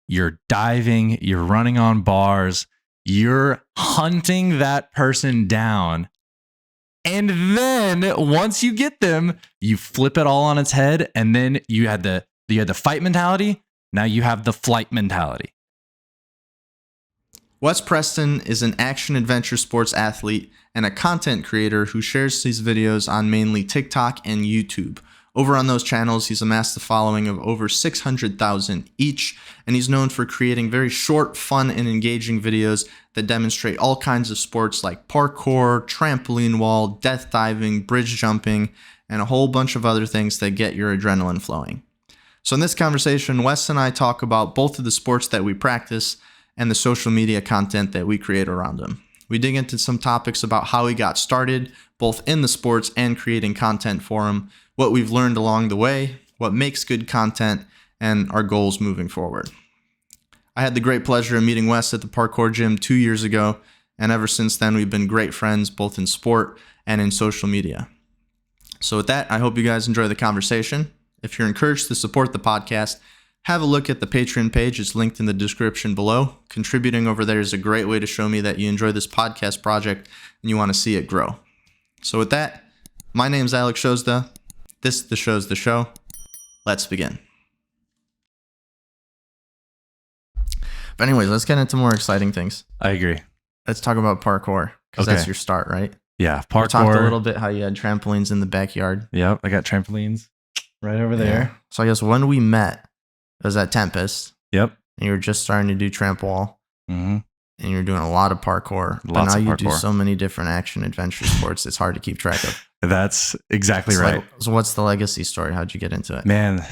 you're diving, you're running on bars, you're hunting that person down. And then once you get them, you flip it all on its head. And then you had the fight mentality. Now you have the flight mentality. Wes Preston is an action-adventure sports athlete and a content creator who shares his videos on mainly TikTok and YouTube. Over on those channels, he's amassed a following of over 600,000 each, and he's known for creating very short, fun, and engaging videos that demonstrate all kinds of sports like parkour, trampoline wall, death diving, bridge jumping, and a whole bunch of other things that get your adrenaline flowing. So in this conversation, Wes and I talk about both of the sports that we practice and the social media content that we create around them. We dig into some topics about how he got started, both in the sports and creating content for him, what we've learned along the way, what makes good content, and our goals moving forward. I had the great pleasure of meeting Wes at the Parkour gym 2 years ago, and ever since then we've been great friends both in sport and in social media. So with that, I hope you guys enjoy the conversation. If you're encouraged to support the podcast, have a look at the Patreon page. It's linked in the description below. Contributing over there is a great way to show me that you enjoy this podcast project and you want to see it grow. So with that, my name's Alex Shozda. This is the Show's the Show. Let's begin. But anyways, let's get into more exciting things. I agree. Let's talk about parkour, because that's your start, right? Yeah, parkour. We talked a little bit how you had trampolines in the backyard. Yep, I got trampolines right over there. Yeah. So I guess when we met, it was at Tempest. Yep. And you were just starting to do Tramp Wall. Mm-hmm. And you're doing a lot of parkour. But now you do so many different action adventure sports, it's hard to keep track of. That's exactly right. So what's the legacy story? How'd you get into it? Man,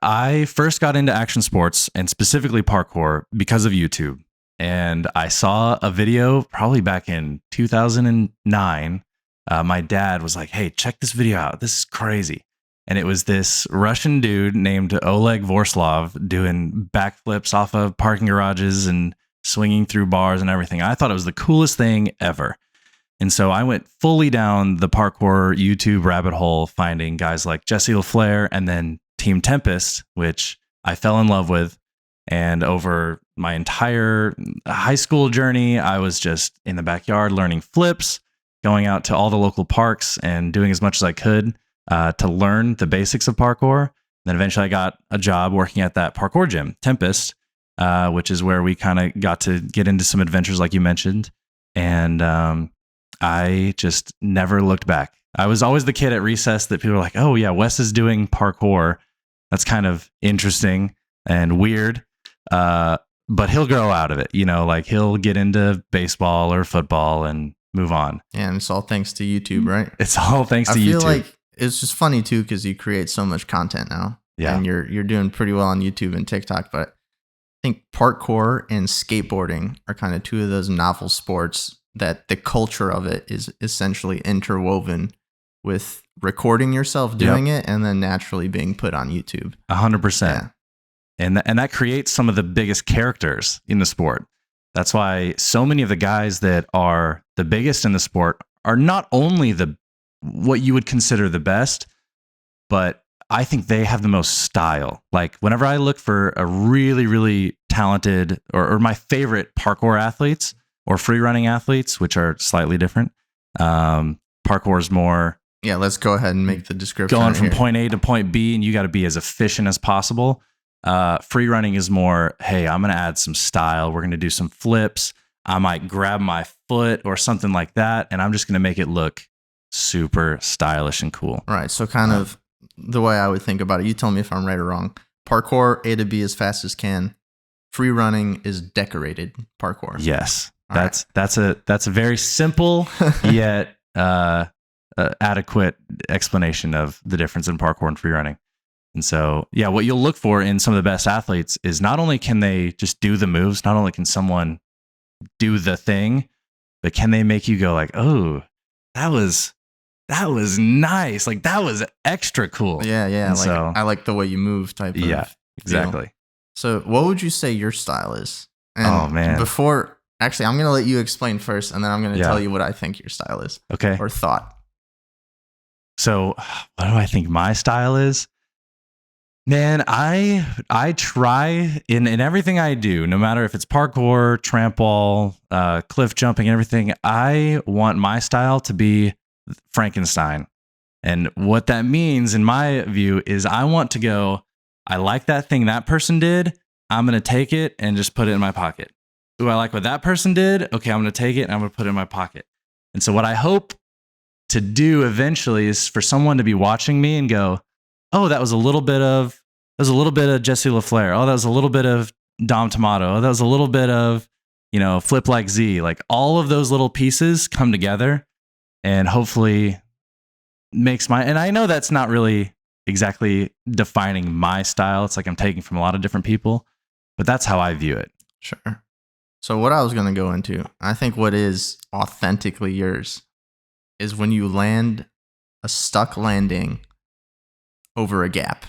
I first got into action sports and specifically parkour because of YouTube. And I saw a video probably back in 2009. My dad was like, hey, check this video out. This is crazy. And it was this Russian dude named Oleg Vorslov doing backflips off of parking garages and swinging through bars and everything. I thought it was the coolest thing ever. And so I went fully down the parkour YouTube rabbit hole, finding guys like Jesse LaFleur and then Team Tempest, which I fell in love with. And over my entire high school journey, I was just in the backyard learning flips, going out to all the local parks and doing as much as I could to learn the basics of parkour. Then eventually I got a job working at that parkour gym, Tempest, which is where we kind of got to get into some adventures like you mentioned. And I just never looked back. I was always the kid at recess that people were like, oh yeah, Wes is doing parkour. That's kind of interesting and weird. But he'll grow out of it, you know, like he'll get into baseball or football and move on. Yeah, and it's all thanks to YouTube, right? It's all thanks to YouTube. I feel like it's just funny too, because you create so much content now. Yeah. And you're doing pretty well on YouTube and TikTok, but I think parkour and skateboarding are kind of two of those novel sports that the culture of it is essentially interwoven with recording yourself doing it and then naturally being put on YouTube. 100%. Yeah. And that creates some of the biggest characters in the sport. That's why so many of the guys that are the biggest in the sport are not only what you would consider the best, but I think they have the most style. Like whenever I look for a really, really talented or my favorite parkour athletes or free running athletes, which are slightly different, parkour is more. Yeah, let's go ahead and make the description. Going from point A to point B, and you got to be as efficient as possible. Free running is more, hey, I'm going to add some style. We're going to do some flips. I might grab my foot or something like that, and I'm just going to make it look super stylish and cool. Right. So kind of the way I would think about it, you tell me if I'm right or wrong. Parkour, A to B as fast as can. Free running is decorated parkour. Yes. That's a very simple yet adequate explanation of the difference in parkour and free running. And so, yeah, what you'll look for in some of the best athletes is not only can they just do the moves, not only can someone do the thing, but can they make you go like, oh, that was nice. Like that was extra cool. Yeah. And like so, I like the way you move type of exactly. deal. So what would you say your style is? And oh man. Actually, I'm going to let you explain first, and then I'm going to tell you what I think your style is. Okay. Or thought. So what do I think my style is? Man, I try in everything I do, no matter if it's parkour, tramp wall, cliff jumping, everything. I want my style to be Frankenstein, and what that means, in my view, is I want to go. I like that thing that person did. I'm gonna take it and just put it in my pocket. Ooh, I like what that person did. Okay, I'm gonna take it and I'm gonna put it in my pocket. And so what I hope to do eventually is for someone to be watching me and go, "Oh, that was a little bit of Jesse LaFleur. Oh, that was a little bit of Dom Tomato. Oh, that was a little bit of, Flip Like Z." Like all of those little pieces come together and hopefully makes my, and I know that's not really exactly defining my style. It's like I'm taking from a lot of different people, but that's how I view it. Sure. So what I was going to go into, I think what is authentically yours is when you land a stuck landing over a gap.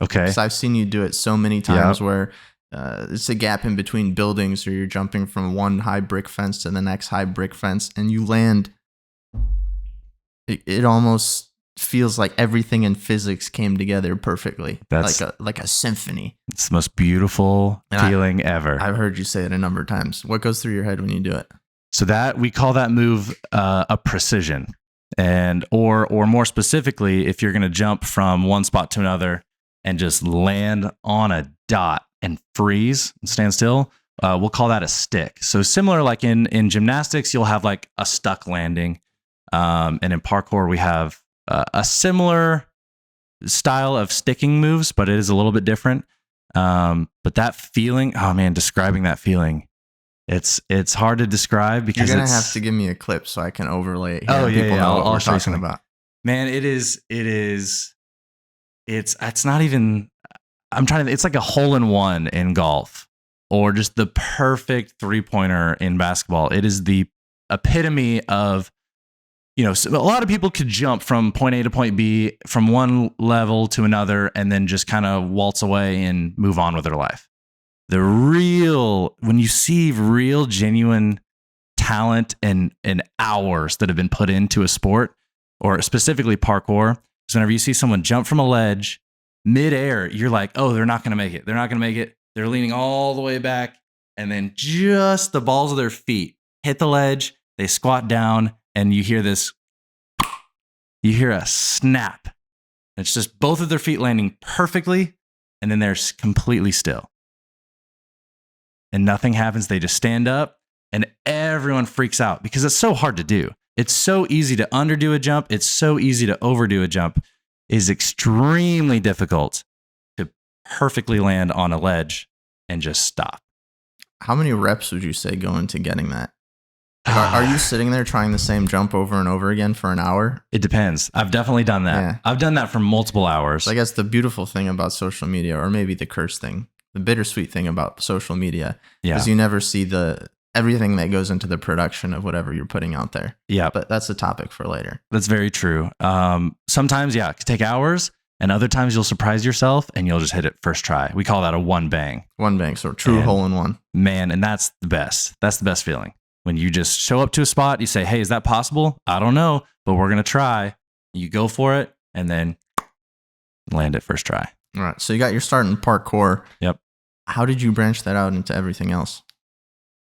Okay. Because I've seen you do it so many times where it's a gap in between buildings, or you're jumping from one high brick fence to the next high brick fence, and you land. It almost feels like everything in physics came together perfectly. That's like a symphony. It's the most beautiful feeling ever. I've heard you say it a number of times. What goes through your head when you do it? So that we call that move a precision, or more specifically, if you're going to jump from one spot to another and just land on a dot and freeze and stand still, we'll call that a stick. So similar, like in gymnastics, you'll have like a stuck landing, and in parkour we have a similar style of sticking moves, but it is a little bit different. But that feeling, oh man, describing that feeling. It's hard to describe because you're gonna have to give me a clip so I can overlay it here. Oh, people know what I'll we're show you talking about. Man, it's not even. It's like a hole in one in golf, or just the perfect 3-pointer in basketball. It is the epitome of, a lot of people could jump from point A to point B from one level to another and then just kind of waltz away and move on with their life. When you see real, genuine talent and hours that have been put into a sport, or specifically parkour, so whenever you see someone jump from a ledge midair, you're like, oh, they're not going to make it. They're not going to make it. They're leaning all the way back, and then just the balls of their feet hit the ledge. They squat down, and you hear a snap. It's just both of their feet landing perfectly, and then they're completely still. And nothing happens. They just stand up, and everyone freaks out because it's so hard to do. It's so easy to underdo a jump. It's so easy to overdo a jump. It is extremely difficult to perfectly land on a ledge and just stop. How many reps would you say go into getting that? Are you sitting there trying the same jump over and over again for an hour? It depends. I've definitely done that. Yeah. I've done that for multiple hours. So I guess the beautiful thing about social media, or maybe the curse thing, the bittersweet thing about social media, is you never see everything that goes into the production of whatever you're putting out there. Yeah. But that's a topic for later. That's very true. Sometimes, it could take hours, and other times you'll surprise yourself and you'll just hit it first try. We call that a one bang. One bang, so true hole in one. Man, and that's the best. That's the best feeling. When you just show up to a spot, you say, hey, is that possible? I don't know, but we're going to try. You go for it, and then land it first try. All right. So you got your start in parkour. Yep. How did you branch that out into everything else?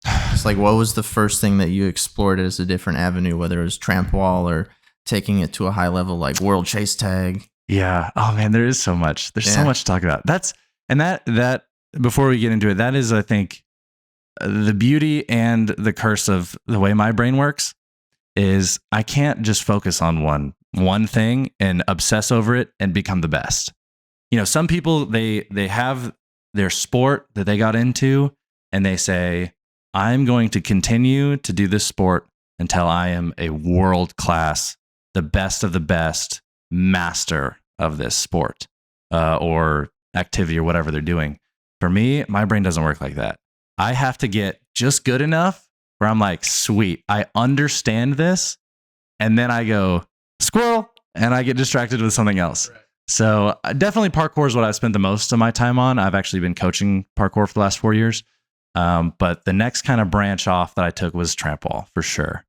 It's like, what was the first thing that you explored as a different avenue, whether it was tramp wall or taking it to a high level like world chase tag? Yeah. Oh man, there is so much. There's so much to talk about. That before we get into it, that is, I think, the beauty and the curse of the way my brain works is I can't just focus on one thing and obsess over it and become the best. Some people, they have their sport that they got into and they say, I'm going to continue to do this sport until I am a world-class, the best of the best master of this sport or activity or whatever they're doing. For me, my brain doesn't work like that. I have to get just good enough where I'm like, sweet, I understand this. And then I go, squirrel, and I get distracted with something else. Right. So definitely parkour is what I've spent the most of my time on. I've actually been coaching parkour for the last 4 years. But the next kind of branch off that I took was tramp wall for sure.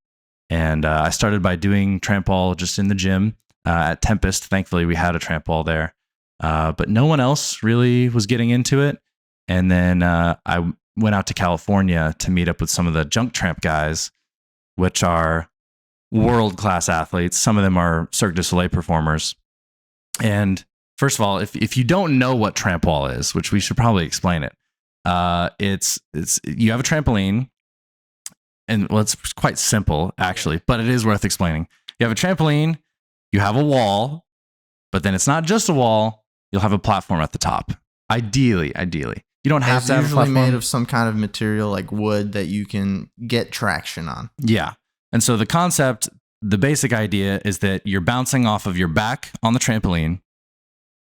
And I started by doing tramp wall just in the gym at Tempest. Thankfully, we had a tramp wall there. but no one else really was getting into it. And then I went out to California to meet up with some of the Junk Tramp guys, which are world-class athletes. Some of them are Cirque du Soleil performers. And first of all, if you don't know what Tramp Wall is, which we should probably explain it, it's you have a trampoline, and well, it's quite simple actually, but it is worth explaining. You have a trampoline, you have a wall, but then it's not just a wall. You'll have a platform at the top. Ideally, you don't have to have a usually platform. made of some kind of material like wood that you can get traction on. Yeah. And so the concept, the basic idea is that you're bouncing off of your back on the trampoline,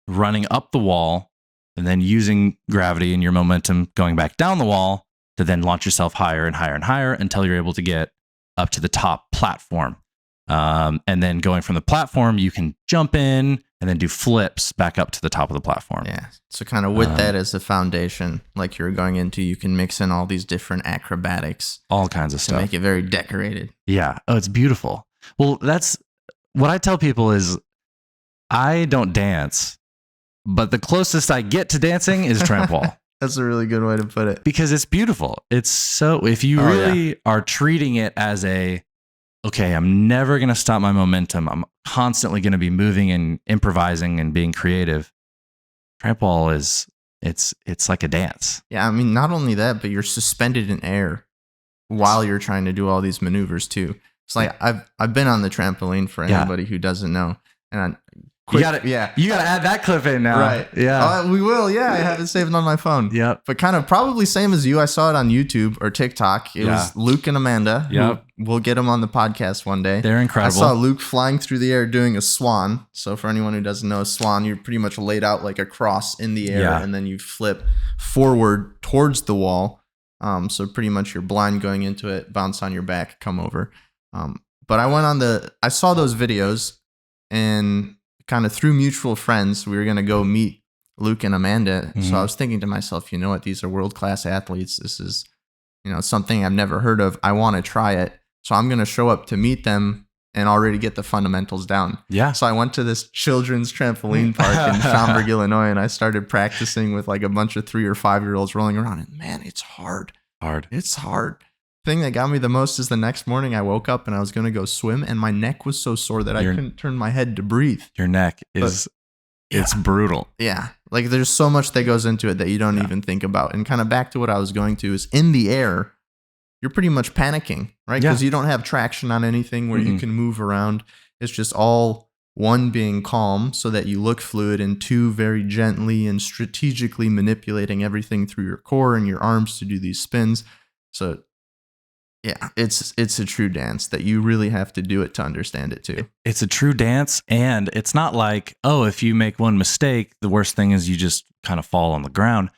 running up the wall, and then using gravity and your momentum going back down the wall to then launch yourself higher and higher and higher until you're able to get up to the top platform. And then going from the platform, you can jump in and then do flips back up to the top of the platform. Yeah. So kind of with that as the foundation, like you're going into, you can mix in all these different acrobatics. All kinds of to stuff. make it very decorated. Yeah. Oh, it's beautiful. Well, that's what I tell people is I don't dance, but the closest I get to dancing is Tramp Wall. That's a really good way to put it. Because it's beautiful. It's so, if you really are treating it as okay, I'm never going to stop my momentum. I'm constantly going to be moving and improvising and being creative. Tramp Wall it's like a dance. Yeah, I mean, not only that, but you're suspended in air while you're trying to do all these maneuvers too. It's like I've been on the trampoline for anybody who doesn't know, and you gotta add that clip in now, right? Yeah, we will. Yeah, I have it saved on my phone. Yep. But kind of probably same as you. I saw it on YouTube or TikTok. It was Luke and Amanda. Yep. We'll get them on the podcast one day. They're incredible. I saw Luke flying through the air doing a swan. So for anyone who doesn't know a swan, you're pretty much laid out like a cross in the air, and then you flip forward towards the wall. So pretty much you're blind going into it, bounce on your back, come over. But I saw those videos, and kind of through mutual friends, we were going to go meet Luke and Amanda. Mm-hmm. So I was thinking to myself, you know what? These are world-class athletes. This is, something I've never heard of. I want to try it. So I'm going to show up to meet them and already get the fundamentals down. Yeah. So I went to this children's trampoline park in Schaumburg, Illinois, and I started practicing with like a bunch of 3 or 5-year-olds rolling around. And man, it's hard. It's hard. Thing that got me the most is the next morning I woke up and I was going to go swim, and my neck was so sore that I couldn't turn my head to breathe. Your neck is it's brutal. Yeah. Like there's so much that goes into it that you don't even think about. And kind of back to what I was going to is in the air, you're pretty much panicking, right? Because you don't have traction on anything where you can move around. It's just all one, being calm so that you look fluid, and 2, very gently and strategically manipulating everything through your core and your arms to do these spins. So yeah, it's a true dance that you really have to do it to understand it too. It's a true dance, and it's not like, oh, if you make one mistake, the worst thing is you just kind of fall on the ground.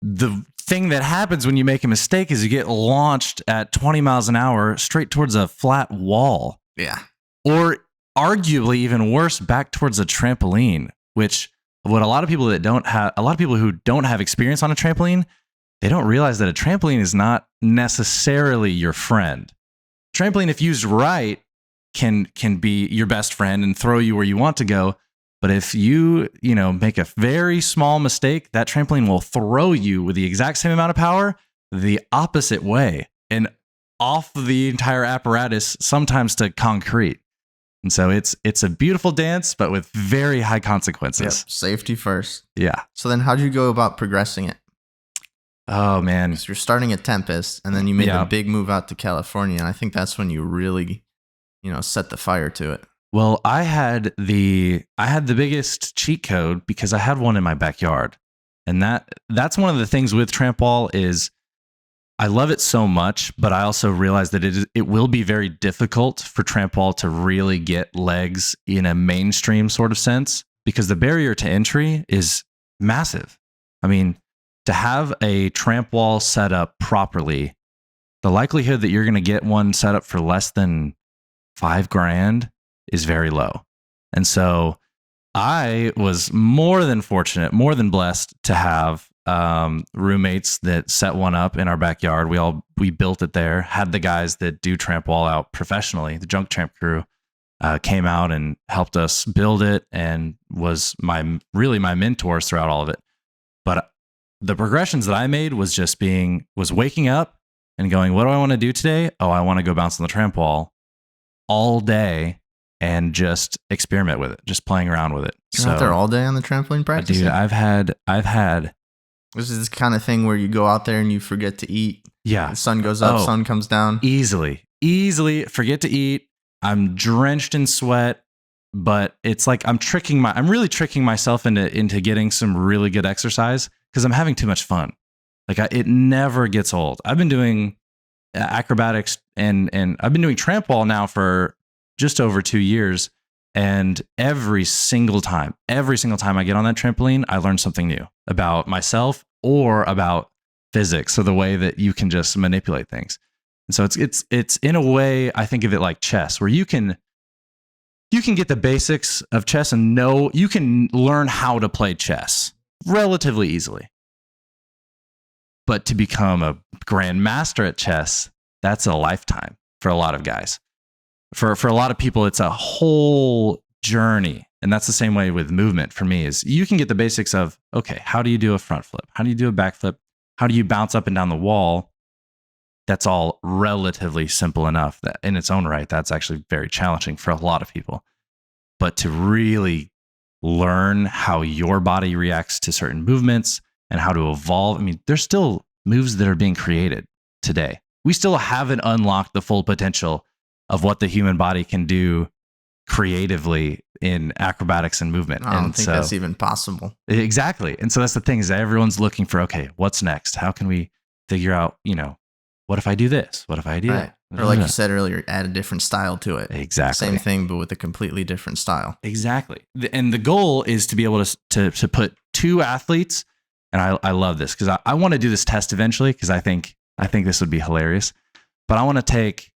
The thing that happens when you make a mistake is you get launched at 20 miles an hour straight towards a flat wall. Yeah. Or arguably even worse, back towards a trampoline, which what a lot of people who don't have experience on a trampoline, they don't realize that a trampoline is not necessarily your friend. Trampoline, if used right, can be your best friend and throw you where you want to go. But if you make a very small mistake, that trampoline will throw you with the exact same amount of power the opposite way and off the entire apparatus, sometimes to concrete. And so it's a beautiful dance, but with very high consequences. Yep. Safety first. Yeah. So then how'd you go about progressing it? Oh, man. So you're starting at Tempest, and then you made the big move out to California. And I think that's when you really, set the fire to it. Well, I had the biggest cheat code because I had one in my backyard. And that's one of the things with Tramp Wall is I love it so much, but I also realize that it will be very difficult for Tramp Wall to really get legs in a mainstream sort of sense, because the barrier to entry is massive. I mean, to have a Tramp Wall set up properly, the likelihood that you're going to get one set up for less than $5,000 is very low. And so I was more than fortunate, more than blessed to have roommates that set one up in our backyard. We built it there, had the guys that do Tramp Wall out professionally, the Junk Tramp crew. came out and helped us build it and was my mentors throughout all of it. But the progressions that I made was waking up and going, what do I want to do today? Oh, I want to go bounce on the tramp wall all day and just experiment with it, just playing around with it. You're out there all day on the trampoline practicing? Dude, I've had. This is this kind of thing where you go out there and you forget to eat. Yeah. The sun goes up, sun comes down. Easily forget to eat. I'm drenched in sweat, but it's like I'm really tricking myself into getting some really good exercise because I'm having too much fun. Like it never gets old. I've been doing acrobatics and I've been doing tramp wall now for just over 2 years. And every single time I get on that trampoline, I learn something new about myself or about physics, so the way that you can just manipulate things. And so it's in a way, I think of it like chess, where you can get the basics of chess and you can learn how to play chess relatively easily. But to become a grandmaster at chess, that's a lifetime for a lot of guys. For a lot of people, it's a whole journey. And that's the same way with movement for me. Is you can get the basics of, okay, how do you do a front flip? How do you do a back flip? How do you bounce up and down the wall? That's all relatively simple enough that in its own right, that's actually very challenging for a lot of people. But to really learn how your body reacts to certain movements and how to evolve, I mean, there's still moves that are being created today. We still haven't unlocked the full potential of what the human body can do creatively in acrobatics and movement. I don't think that's even possible. Exactly. And so that's the thing, is that everyone's looking for, okay, what's next? How can we figure out, what if I do this? What if I do that? Or like you said earlier, add a different style to it. Exactly. Same thing, but with a completely different style. Exactly. And the goal is to be able to put 2 athletes, and I love this because I want to do this test eventually because I think this would be hilarious. But I want to take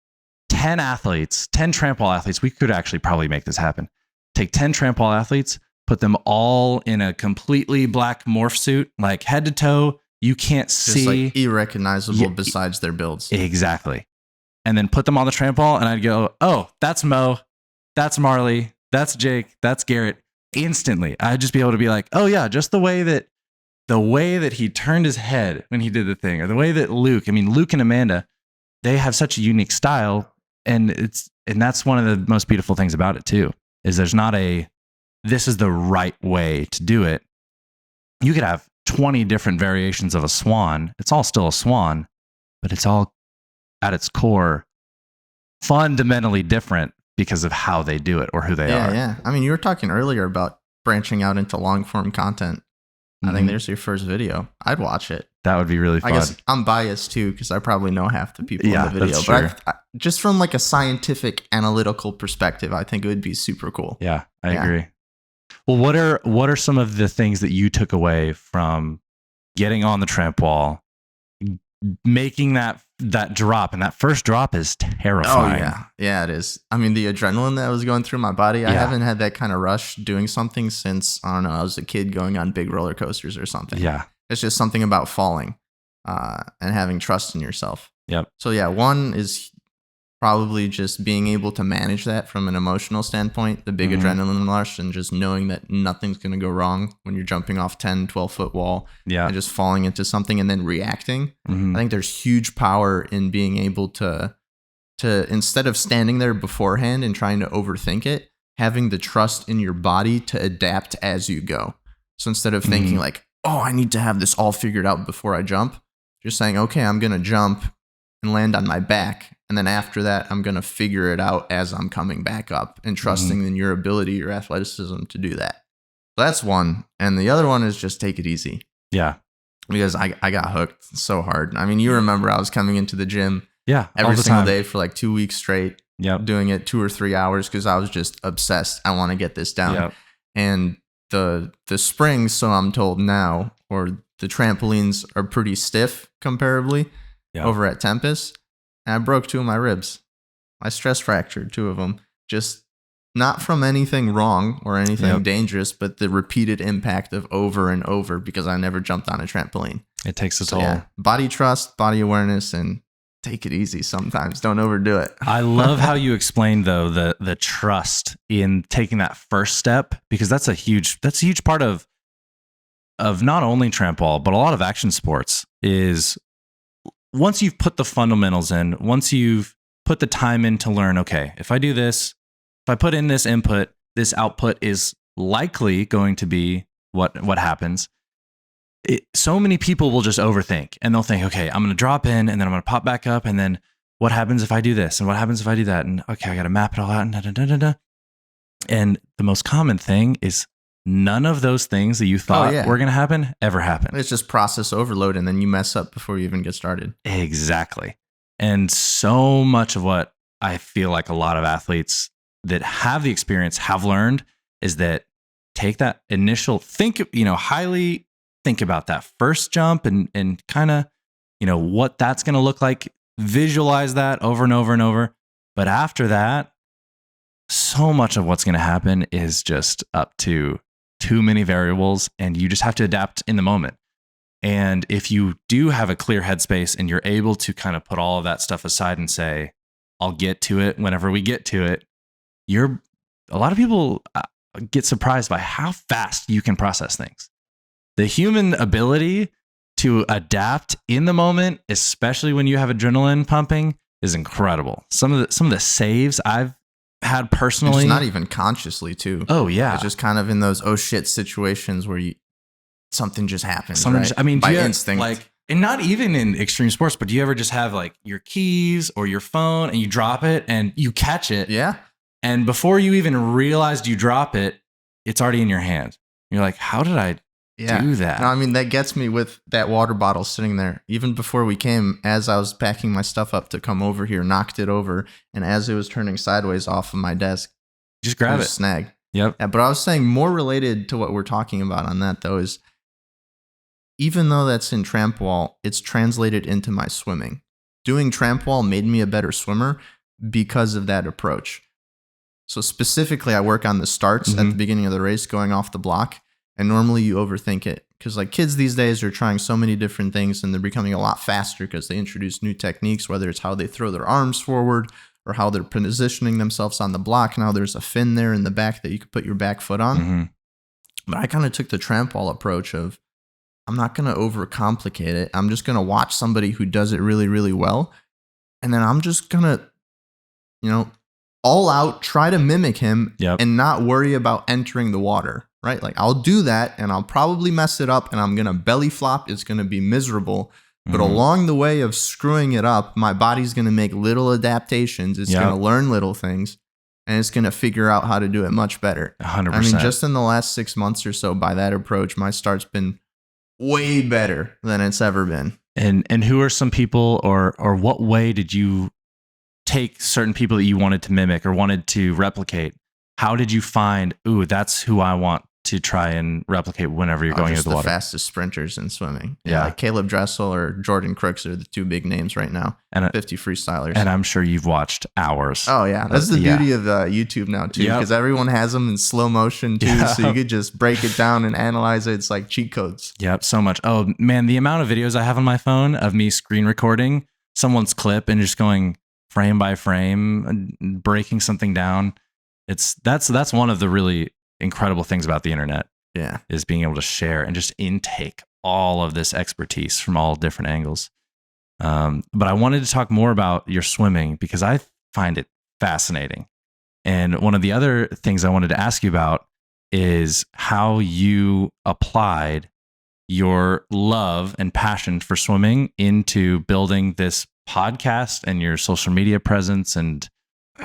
10 athletes, 10 tramp wall athletes. We could actually probably make this happen. Take 10 tramp wall athletes, put them all in a completely black morph suit, like head to toe. You can't see. Like irrecognizable besides their builds. Exactly. And then put them on the tramp wall, and I'd go, oh, that's Mo, that's Marley, that's Jake, that's Garrett. Instantly, I'd just be able to be like, oh yeah, just the way that he turned his head when he did the thing, or the way that Luke and Amanda, they have such a unique style, and that's one of the most beautiful things about it too, is there's not this is the right way to do it. You could have 20 different variations of a swan. It's all still a swan, but it's all at its core fundamentally different because of how they do it or who they are. Yeah. I mean, you were talking earlier about branching out into long form content. I think there's your first video. I'd watch it. That would be really fun. I guess I'm biased too because I probably know half the people in the video. That's true. But just from like a scientific, analytical perspective, I think it would be super cool. Yeah, I agree. Well, what are some of the things that you took away from getting on the tramp wall, making that drop? And that first drop is terrifying. Oh yeah, it is. I mean, the adrenaline that was going through my body, I haven't had that kind of rush doing something since, I don't know, I was a kid going on big roller coasters or something. Yeah. It's just something about falling and having trust in yourself. Yep. So yeah, one is probably just being able to manage that from an emotional standpoint, the big adrenaline rush, and just knowing that nothing's going to go wrong when you're jumping off 10, 12-foot wall and just falling into something and then reacting. I think there's huge power in being able to instead of standing there beforehand and trying to overthink it, having the trust in your body to adapt as you go. So instead of thinking like, oh, I need to have this all figured out before I jump, just saying, okay, I'm going to jump and land on my back. And then after that, I'm going to figure it out as I'm coming back up and trusting in your ability, your athleticism to do that. So that's one. And the other one is just take it easy. Yeah. Because I got hooked so hard. I mean, you remember I was coming into the gym every single day for like 2 weeks straight, doing it 2 or 3 hours because I was just obsessed. I want to get this down. And the springs, so I'm told now, or the trampolines are pretty stiff comparably over at Tempest. And I broke 2 of my ribs. I stress fractured 2 of them. Just not from anything wrong or anything dangerous, but the repeated impact of over and over because I never jumped on a trampoline. It takes a toll. Body trust, body awareness, and take it easy sometimes. Don't overdo it. I love how you explained though the trust in taking that first step, because that's a huge part of not only Tramp Wall, but a lot of action sports. Is once you've put the fundamentals in, once you've put the time in to learn, okay, if I do this, if I put in this input, this output is likely going to be what happens. So many people will just overthink, and they'll think, okay, I'm going to drop in and then I'm going to pop back up. And then what happens if I do this? And what happens if I do that? And okay, I got to map it all out. And the most common thing is none of those things that you thought were going to happen ever happen. It's just process overload, and then you mess up before you even get started. Exactly. And so much of what I feel like a lot of athletes that have the experience have learned is that take that initial highly think about that first jump and kind of, what that's going to look like. Visualize that over and over and over. But after that, so much of what's going to happen is just up to too many variables, and you just have to adapt in the moment. And if you do have a clear headspace and you're able to kind of put all of that stuff aside and say, I'll get to it whenever we get to it, a lot of people get surprised by how fast you can process things. The human ability to adapt in the moment, especially when you have adrenaline pumping, is incredible. Some of the saves I've had personally, it's not even consciously too. Oh yeah, it's just kind of in those oh shit situations where something just happens. By instinct. And not even in extreme sports, but do you ever just have like your keys or your phone and you drop it and you catch it? Yeah. And before you even realized you drop it, it's already in your hand. You're like, how did I do that? No, I mean, that gets me with that water bottle sitting there. Even before we came, as I was packing my stuff up to come over here, knocked it over. And as it was turning sideways off of my desk, just grab it. Snag. Yep. Yeah, but I was saying more related to what we're talking about on that, though, is even though that's in Tramp Wall, it's translated into my swimming. Doing Tramp Wall made me a better swimmer because of that approach. So specifically, I work on the starts at the beginning of the race, going off the block. And normally you overthink it because like kids these days are trying so many different things and they're becoming a lot faster because they introduce new techniques, whether it's how they throw their arms forward or how they're positioning themselves on the block. Now there's a fin there in the back that you could put your back foot on. But I kind of took the Tramp Wall approach of I'm not going to overcomplicate it. I'm just going to watch somebody who does it really, really well. And then I'm just going to, all out, try to mimic him and not worry about entering the water. Right? Like I'll do that and I'll probably mess it up and I'm going to belly flop. It's going to be miserable. But along the way of screwing it up, my body's going to make little adaptations. It's going to learn little things and it's going to figure out how to do it much better. 100%. I mean, just in the last 6 months or so by that approach, my start's been way better than it's ever been. And who are some people or what way did you take certain people that you wanted to mimic or wanted to replicate? How did you find, that's who I want to try and replicate whenever you're going into the water? The fastest sprinters in swimming. Yeah. Like Caleb Dressel or Jordan Crooks are the two big names right now. And 50 freestylers. And I'm sure you've watched hours. Oh, yeah. That's the beauty of YouTube now, too, because everyone has them in slow motion, too. So you could just break it down and analyze it. It's like cheat codes. Yep, so much. Oh, man, the amount of videos I have on my phone of me screen recording someone's clip and just going frame by frame, breaking something down. That's one of the really incredible things about the internet. Yeah. Is being able to share and just intake all of this expertise from all different angles. But I wanted to talk more about your swimming because I find it fascinating. And one of the other things I wanted to ask you about is how you applied your love and passion for swimming into building this podcast and your social media presence and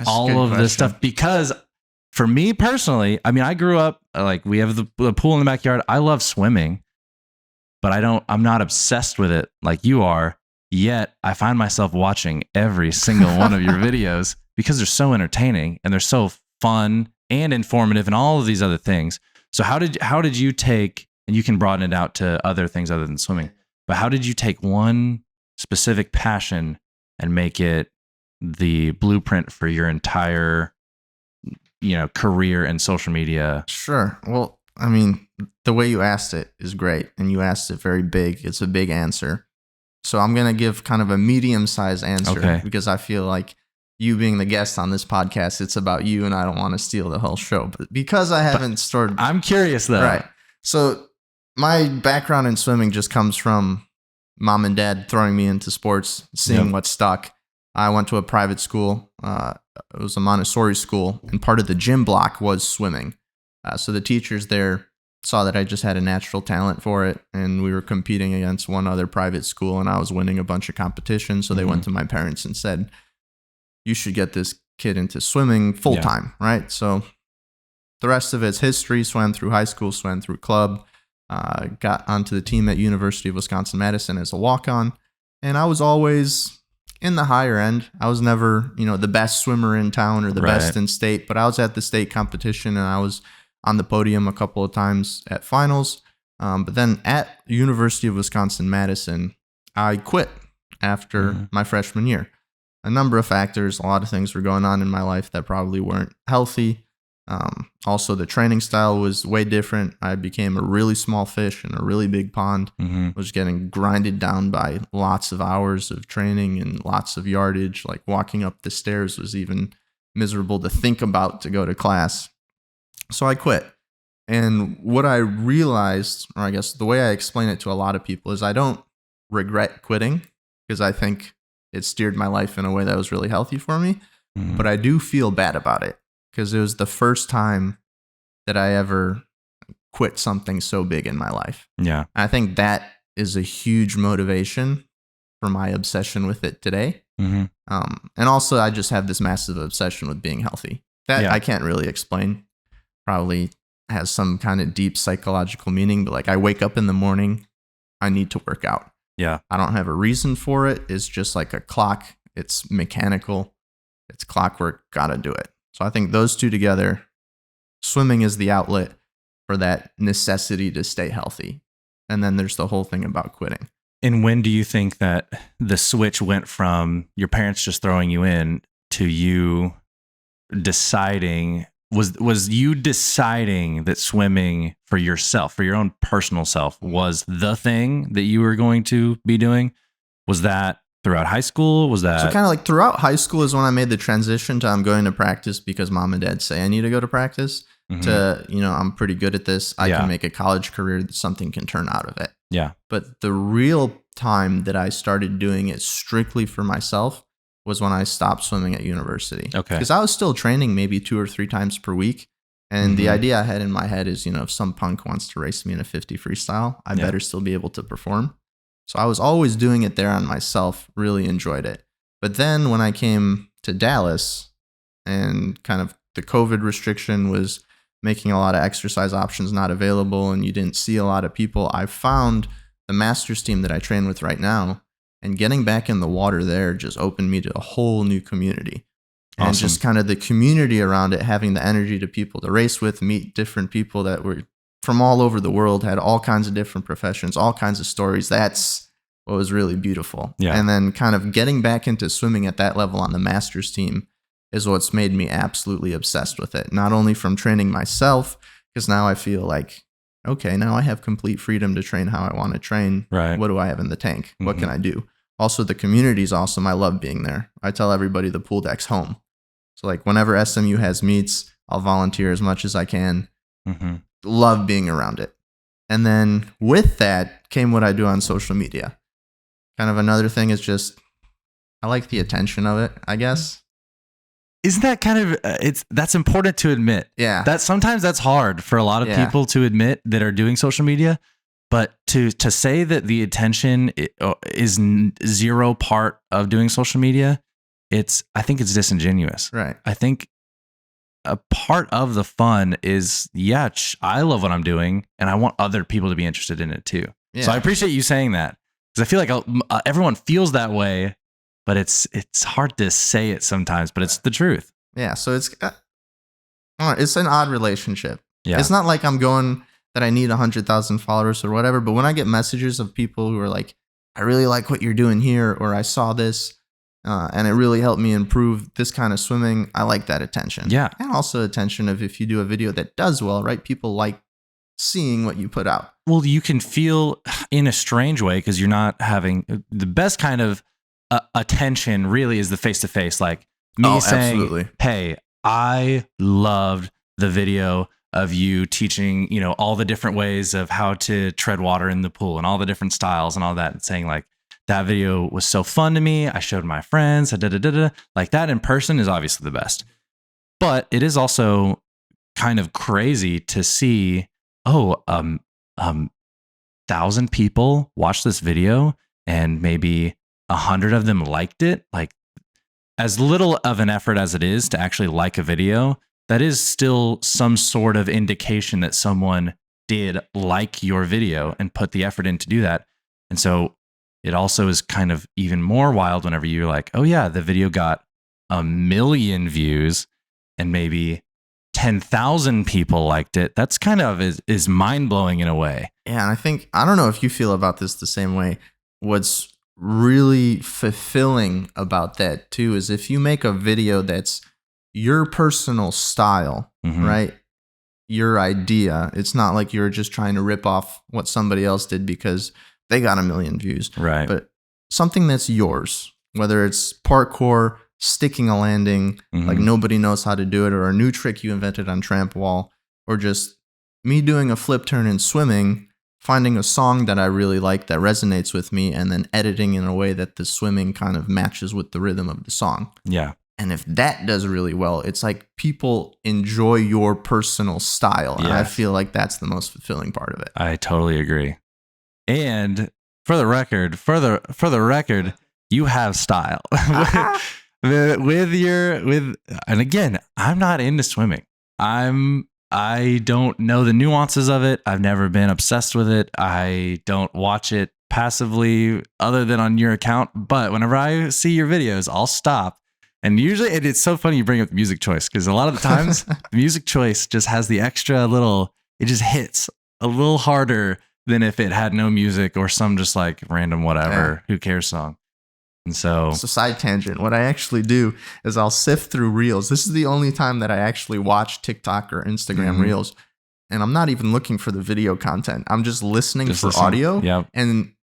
all of this stuff. Because for me personally, I mean, I grew up like we have the pool in the backyard. I love swimming, but I'm not obsessed with it like you are. Yet I find myself watching every single one of your videos because they're so entertaining and they're so fun and informative and all of these other things. So how did you take, and you can broaden it out to other things other than swimming, but how did you take one specific passion and make it the blueprint for your entire, career and social media? Sure. Well, I mean, the way you asked it is great, and you asked it very big. It's a big answer. So I'm going to give kind of a medium-sized answer Okay. because I feel like you being the guest on this podcast, it's about you and I don't want to steal the whole show. But because I haven't started... I'm curious though. Right. So my background in swimming just comes from mom and dad throwing me into sports, seeing what stuck. I went to a private school. It was a Montessori school, and part of the gym block was swimming. So the teachers there saw that I just had a natural talent for it, and we were competing against one other private school, and I was winning a bunch of competitions. So they went to my parents and said, you should get this kid into swimming full time, right? So the rest of it's history. Swam through high school, swam through club, got onto the team at University of Wisconsin-Madison as a walk-on, and I was always in the higher end. I was never, the best swimmer in town or the best in state, but I was at the state competition, and I was on the podium a couple of times at finals. But then at University of Wisconsin-Madison, I quit after my freshman year. A number of factors, a lot of things were going on in my life that probably weren't healthy. Also, the training style was way different. I became a really small fish in a really big pond. Was getting grinded down by lots of hours of training and lots of yardage. Like walking up the stairs was even miserable to think about to go to class. So I quit. And what I realized, or I guess the way I explain it to a lot of people, is I don't regret quitting because I think it steered my life in a way that was really healthy for me. But I do feel bad about it because it was the first time that I ever quit something so big in my life. Yeah. I think that is a huge motivation for my obsession with it today. And also, I just have this massive obsession with being healthy that I can't really explain. Probably has some kind of deep psychological meaning, but like I wake up in the morning, I need to work out. Yeah. I don't have a reason for it. It's just like a clock. It's mechanical. It's clockwork. Gotta do it. So I think those two together, swimming is the outlet for that necessity to stay healthy. And then there's the whole thing about quitting. And when do you think that the switch went from your parents just throwing you in to you deciding, was you deciding that swimming for yourself, for your own personal self, was the thing that you were going to be doing? Was that throughout high school? Was that... So kind of like throughout high school is when I made the transition to I'm going to practice because mom and dad say I need to go to practice to, I'm pretty good at this. I can make a college career, something can turn out of it. Yeah. But the real time that I started doing it strictly for myself was when I stopped swimming at university. Okay. Because I was still training maybe 2 or 3 times per week. And the idea I had in my head is, if some punk wants to race me in a 50 freestyle, I better still be able to perform. So I was always doing it there on myself, really enjoyed it. But then when I came to Dallas and kind of the COVID restriction was making a lot of exercise options not available and you didn't see a lot of people, I found the Masters team that I train with right now, and getting back in the water there just opened me to a whole new community. And just kind of the community around it, having the energy to people to race with, meet different people that were from all over the world, had all kinds of different professions, all kinds of stories. That's what was really beautiful. Yeah. And then kind of getting back into swimming at that level on the Masters team is what's made me absolutely obsessed with it. Not only from training myself, because now I feel like, okay, now I have complete freedom to train how I want to train. Right. What do I have in the tank? What can I do? Also, the community is awesome. I love being there. I tell everybody the pool deck's home. So like whenever SMU has meets, I'll volunteer as much as I can. Love being around it. And then with that came what I do on social media. Kind of another thing is just, I like the attention of it, I guess. Isn't that kind of, that's important to admit. Yeah. That sometimes that's hard for a lot of people to admit that are doing social media, but to say that the attention is zero part of doing social media, I think it's disingenuous. Right. I think a part of the fun is, I love what I'm doing and I want other people to be interested in it too. Yeah. So I appreciate you saying that, because I feel like everyone feels that way, but it's hard to say it sometimes, but it's the truth. Yeah. So it's an odd relationship. Yeah. It's not like I'm going that I need 100,000 followers or whatever, but when I get messages of people who are like, I really like what you're doing here, or I saw this, and it really helped me improve this kind of swimming, I like that attention. Yeah. And also attention of if you do a video that does well, right? People like seeing what you put out. Well, you can feel in a strange way because you're not having the best kind of attention. Really, is the face to face, like me saying, absolutely. "Hey, I loved the video of you teaching, all the different ways of how to tread water in the pool and all the different styles and all that," and saying like, "That video was so fun to me. I showed my friends." Like that in person is obviously the best, but it is also kind of crazy to see. 1,000 people watched this video and maybe 100 of them liked it. Like, as little of an effort as it is to actually like a video, that is still some sort of indication that someone did like your video and put the effort in to do that. And so it also is kind of even more wild whenever you're like, oh yeah, the video got 1 million views and maybe 10,000 people liked it. That's kind of is mind-blowing in a way. Yeah, and I don't know if you feel about this the same way. What's really fulfilling about that too is if you make a video that's your personal style, right? Your idea. It's not like you're just trying to rip off what somebody else did because they got 1 million views. Right. But something that's yours, whether it's parkour, sticking a landing, like nobody knows how to do it, or a new trick you invented on Tramp Wall, or just me doing a flip turn in swimming, finding a song that I really like that resonates with me, and then editing in a way that the swimming kind of matches with the rhythm of the song. Yeah. And if that does really well, it's like people enjoy your personal style. Yes. And I feel like that's the most fulfilling part of it. I totally agree. And for the record, you have style. And again, I'm not into swimming. I don't know the nuances of it. I've never been obsessed with it. I don't watch it passively other than on your account. But whenever I see your videos, I'll stop. And usually it's so funny you bring up the music choice, because a lot of the times the music choice just has the extra little, it just hits a little harder than if it had no music or some just like random whatever, who cares song. And so it's a side tangent. What I actually do is I'll sift through reels. This is the only time that I actually watch TikTok or Instagram reels. And I'm not even looking for the video content. I'm just listening for audio. Yep. And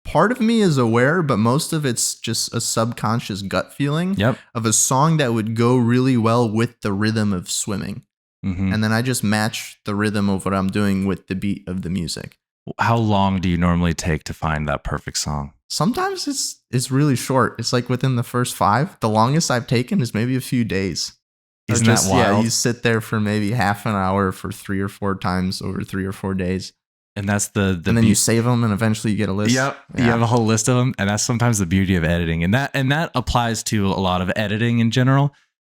part of me is aware, but most of it's just a subconscious gut feeling of a song that would go really well with the rhythm of swimming. And then I just match the rhythm of what I'm doing with the beat of the music. How long do you normally take to find that perfect song? Sometimes it's really short. It's like within the first 5. The longest I've taken is maybe a few days. Isn't that wild? Yeah, you sit there for maybe half an hour for 3 or 4 times over 3 or 4 days. And that's the and then you save them, and eventually you get a list. Yep, you have a whole list of them, and that's sometimes the beauty of editing, and that applies to a lot of editing in general.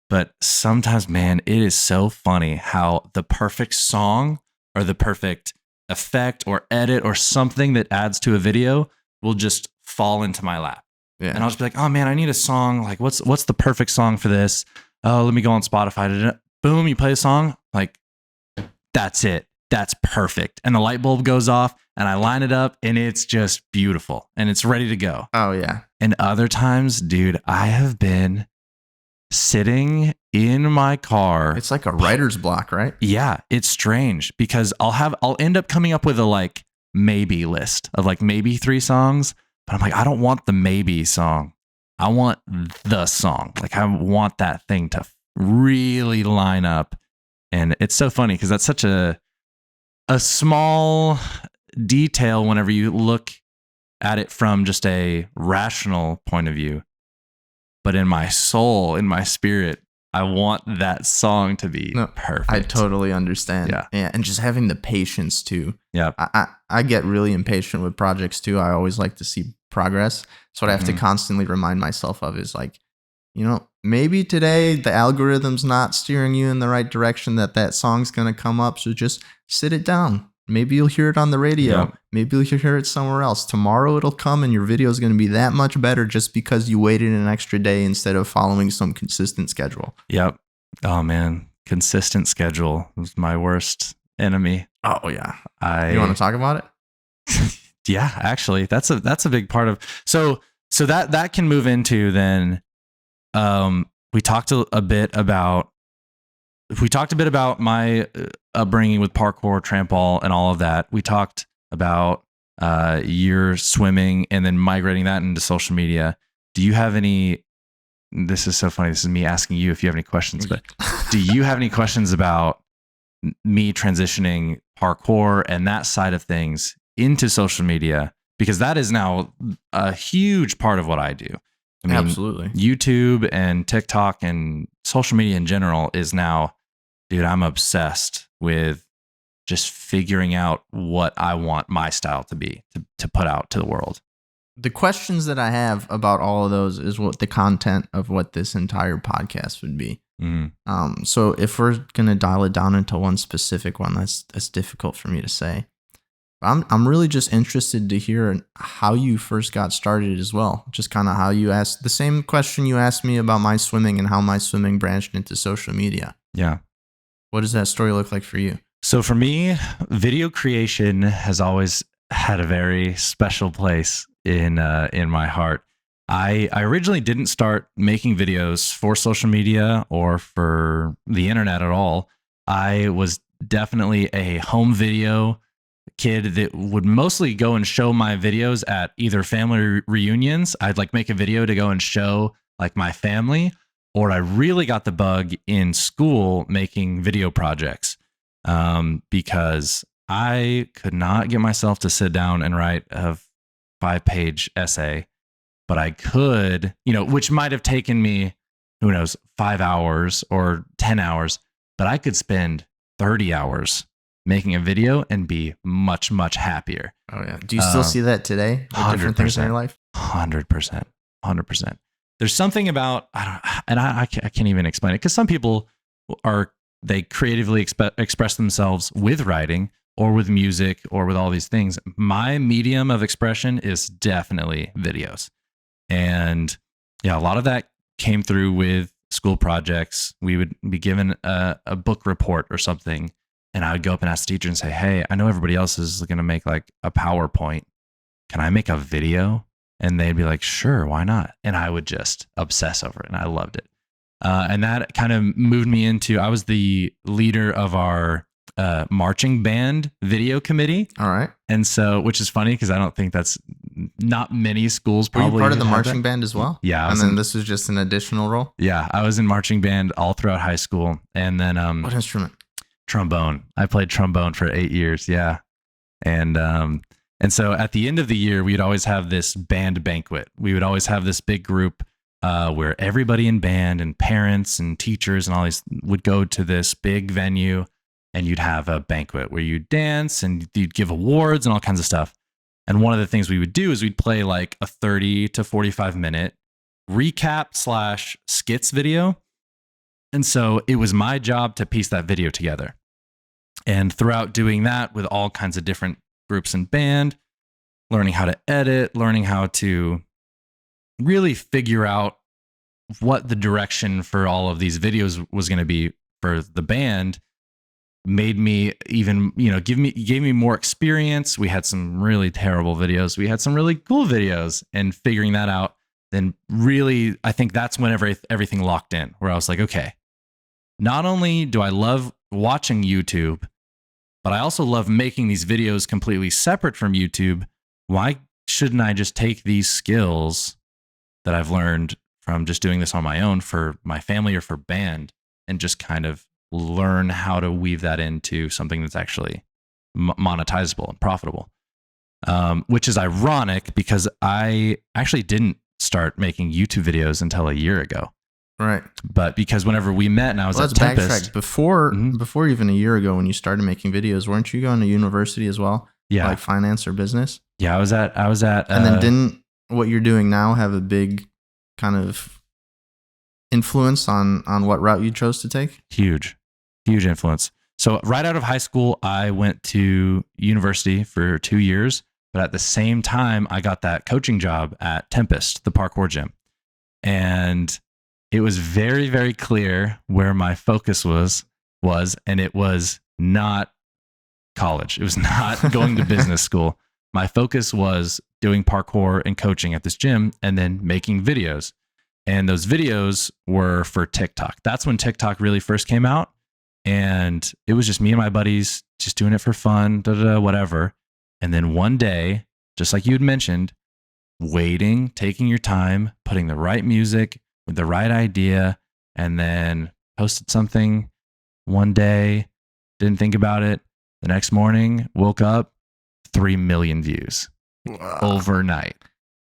But sometimes, man, it is so funny how the perfect song or the perfect effect or edit or something that adds to a video will just fall into my lap. Yeah. And I'll just be like, oh man, I need a song. Like, what's the perfect song for this? Oh, let me go on Spotify. Boom, you play a song. Like, that's it. That's perfect. And the light bulb goes off and I line it up and it's just beautiful and it's ready to go. Oh yeah. And other times, dude, I have been sitting in my car. It's like a writer's block, right? Yeah, it's strange because I'll end up coming up with a like maybe list of like maybe 3 songs, but I'm like, I don't want the maybe song. I want the song. Like, I want that thing to really line up. And it's so funny because that's such a small detail whenever you look at it from just a rational point of view. But in my soul, in my spirit, I want that song to be perfect. I totally understand. Yeah. And just having the patience too. Yeah. I get really impatient with projects too. I always like to see progress. So what I have to constantly remind myself of is like, maybe today the algorithm's not steering you in the right direction that song's going to come up. So just sit it down. Maybe you'll hear it on the radio. Yep. Maybe you'll hear it somewhere else. Tomorrow it'll come and your video is going to be that much better just because you waited an extra day instead of following some consistent schedule. Yep. Oh man, consistent schedule is my worst enemy. Oh yeah. You want to talk about it? Yeah, actually, that's a big part of. So that can move into then. We talked a bit about my upbringing with parkour, Tramp Wall, and all of that. We talked about your swimming and then migrating that into social media. Do you have any? This is so funny. This is me asking you if you have any questions, but do you have any questions about me transitioning parkour and that side of things into social media? Because that is now a huge part of what I do. I mean, Absolutely. YouTube and TikTok and social media in general is now, dude, I'm obsessed with just figuring out what I want my style to be, to put out to the world. The questions that I have about all of those is what the content of what this entire podcast would be. So if we're gonna dial it down into one specific one, that's difficult for me to say. I'm really just interested to hear how you first got started as well. Just kind of how you asked the same question you asked me about my swimming and how my swimming branched into social media. Yeah. What does that story look like for you? So for me, video creation has always had a very special place in my heart. I originally didn't start making videos for social media or for the internet at all. I was definitely a home video kid that would mostly go and show my videos at either family reunions. I'd like make a video to go and show like my family, or I really got the bug in school making video projects because I could not get myself to sit down and write a 5-page essay, but I could, which might have taken me, who knows, 5 hours or 10 hours, but I could spend 30 hours making a video and be much, much happier. Oh yeah. Do you still see that today? With different things in your life? 100%. 100%. There's something about, I can't even explain it, because some people they creatively express themselves with writing or with music or with all these things. My medium of expression is definitely videos. And yeah, a lot of that came through with school projects. We would be given a book report or something, and I would go up and ask the teacher and say, hey, I know everybody else is going to make like a PowerPoint. Can I make a video? And they'd be like, sure, why not? And I would just obsess over it, and I loved it. And that kind of moved me into, I was the leader of our marching band video committee. All right. And so, which is funny because I don't think that's not many schools probably. Were you part of the marching band as well? Yeah. And then this was just an additional role? Yeah. I was in marching band all throughout high school. And then what instrument? Trombone. I played trombone for 8 years. Yeah. And so at the end of the year, we'd always have this band banquet. We would always have this big group where everybody in band and parents and teachers and all these would go to this big venue, and you'd have a banquet where you'd dance and you'd give awards and all kinds of stuff. And one of the things we would do is we'd play like a 30 to 45 minute recap / skits video. And so it was my job to piece that video together. And throughout doing that with all kinds of different groups in band, learning how to edit, learning how to really figure out what the direction for all of these videos was going to be for the band, made me even, gave me more experience. We had some really terrible videos. We had some really cool videos, and figuring that out, then really, I think that's whenever everything locked in, where I was like, okay, not only do I love watching YouTube, but I also love making these videos completely separate from YouTube. Why shouldn't I just take these skills that I've learned from just doing this on my own for my family or for band, and just kind of learn how to weave that into something that's actually monetizable and profitable? Which is ironic because I actually didn't start making YouTube videos until a year ago. Right. But because whenever we met and I was at Tempest. Backtrack. Before even a year ago when you started making videos, weren't you going to university as well? Yeah. Like finance or business? Yeah, I was at and then didn't what you're doing now have a big kind of influence on what route you chose to take? Huge influence. So right out of high school, I went to university for 2 years, but at the same time, I got that coaching job at Tempest, the parkour gym. And it was very, very clear where my focus was, and it was not college. It was not going to business school. My focus was doing parkour and coaching at this gym, and then making videos. And those videos were for TikTok. That's when TikTok really first came out. And it was just me and my buddies just doing it for fun, whatever. And then one day, just like you had mentioned, waiting, taking your time, putting the right music with the right idea, and then posted something one day, didn't think about it. The next morning, woke up, 3 million views overnight.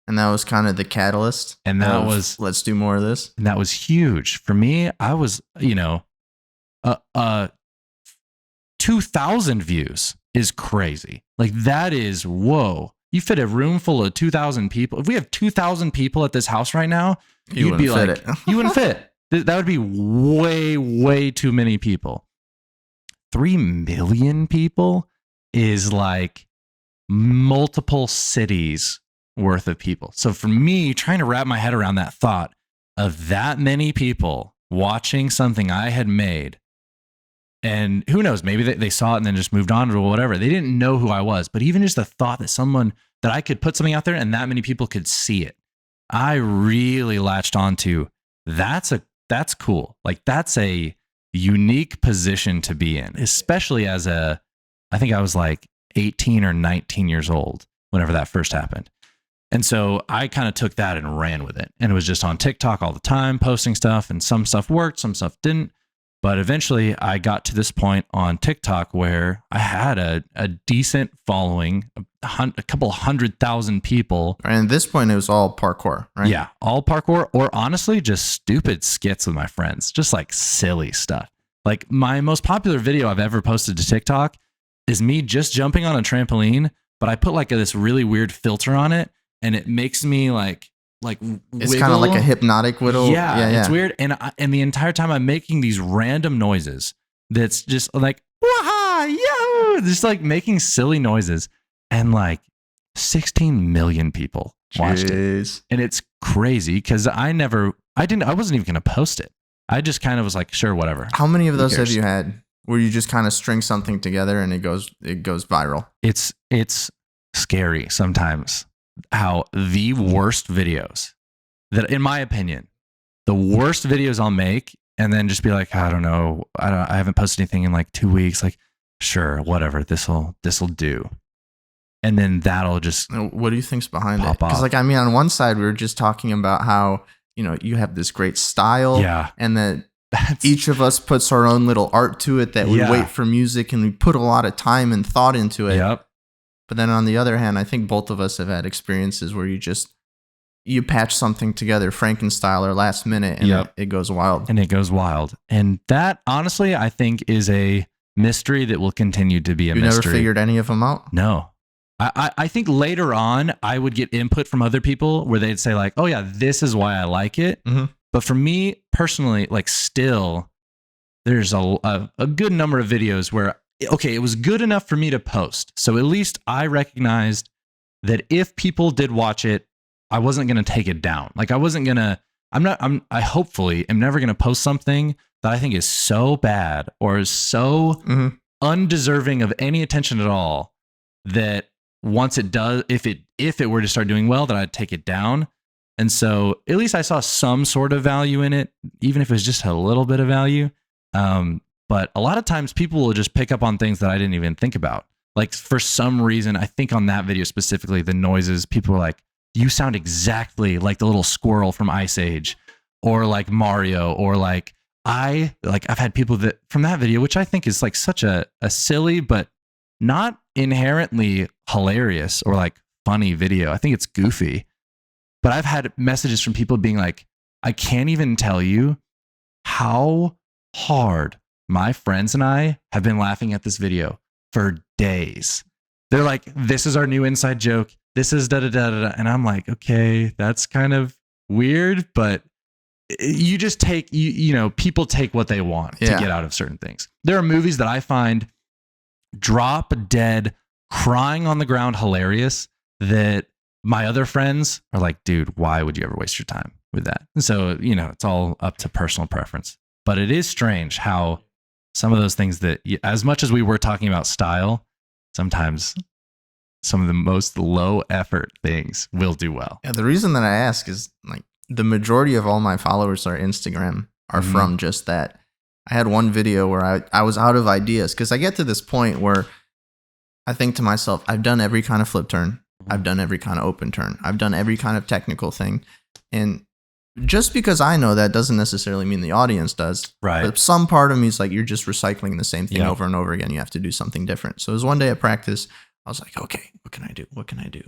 And that was kind of the catalyst. And that was, let's do more of this. And that was huge. For me, I was, 2,000 views is crazy. Like that is, whoa. You fit a room full of 2,000 people. If we have 2,000 people at this house right now, you'd be like, you wouldn't fit. That would be way, way too many people. 3 million people is like multiple cities worth of people. So for me, trying to wrap my head around that thought of that many people watching something I had made, and who knows, maybe they saw it and then just moved on or whatever. They didn't know who I was, but even just the thought that I could put something out there and that many people could see it, I really latched onto. That's cool. Like that's a unique position to be in, especially as I think I was like 18 or 19 years old whenever that first happened. And so I kind of took that and ran with it. And it was just on TikTok all the time, posting stuff, and some stuff worked, some stuff didn't. But eventually I got to this point on TikTok where I had a decent following, a couple 100,000 people. And at this point, it was all parkour, right? Yeah, all parkour, or honestly, just stupid skits with my friends, just like silly stuff. Like my most popular video I've ever posted to TikTok is me just jumping on a trampoline, but I put like this really weird filter on it, and it makes me like it's kind of like a hypnotic wiggle. Yeah, it's weird. And the entire time I'm making these random noises that's just like wah yo, just like making silly noises, and like 16 million people watched it. And it's crazy because I wasn't even gonna post it. I just kind of was like, sure, whatever. How many of those have you had where you just kind of string something together and it goes viral? It's scary sometimes how the worst videos that, in my opinion, the worst videos I'll make and then just be like, I don't know, I haven't posted anything in like 2 weeks. Like, sure, whatever, this'll do. And then that'll just what do you think's behind it? Pop off. Because like, I mean, on one side, we were just talking about how, you have this great style, and that each of us puts our own little art to it, that we wait for music and we put a lot of time and thought into it. Yep. But then on the other hand, I think both of us have had experiences where you patch something together Frankenstyle or last minute, and it goes wild. And that, honestly, I think is a mystery that will continue to be a mystery. You never figured any of them out? No. I think later on, I would get input from other people where they'd say like, oh yeah, this is why I like it. Mm-hmm. But for me personally, like still, there's a good number of videos where, okay, it was good enough for me to post. So at least I recognized that if people did watch it, I wasn't going to take it down. Like I wasn't going to, I hopefully am never going to post something that I think is so bad or is so undeserving of any attention at all that once it does, if it were to start doing well, that I'd take it down. And so at least I saw some sort of value in it, even if it was just a little bit of value. But a lot of times people will just pick up on things that I didn't even think about. Like for some reason, I think on that video specifically, the noises, people were like, you sound exactly like the little squirrel from Ice Age, or like Mario, or like I've had people that from that video, which I think is like such a silly, but not inherently hilarious or like funny video. I think it's goofy, but I've had messages from people being like, I can't even tell you how hard my friends and I have been laughing at this video for days. They're like, this is our new inside joke. This is da da da da. And I'm like, okay, that's kind of weird, but you just take, people take what they want to get out of certain things. There are movies that I find drop dead, crying on the ground hilarious that my other friends are like, dude, why would you ever waste your time with that? And so, it's all up to personal preference. But it is strange how some of those things that, as much as we were talking about style, sometimes some of the most low effort things will do well. Yeah, the reason that I ask is like the majority of all my followers on Instagram are from just that. I had one video where I was out of ideas because I get to this point where I think to myself, I've done every kind of flip turn. I've done every kind of open turn. I've done every kind of technical thing. And just because I know that doesn't necessarily mean the audience does. Right. But some part of me is like, you're just recycling the same thing Yep. over and over again. You have to do something different. So it was one day at practice. I was like, okay, what can I do? What can I do?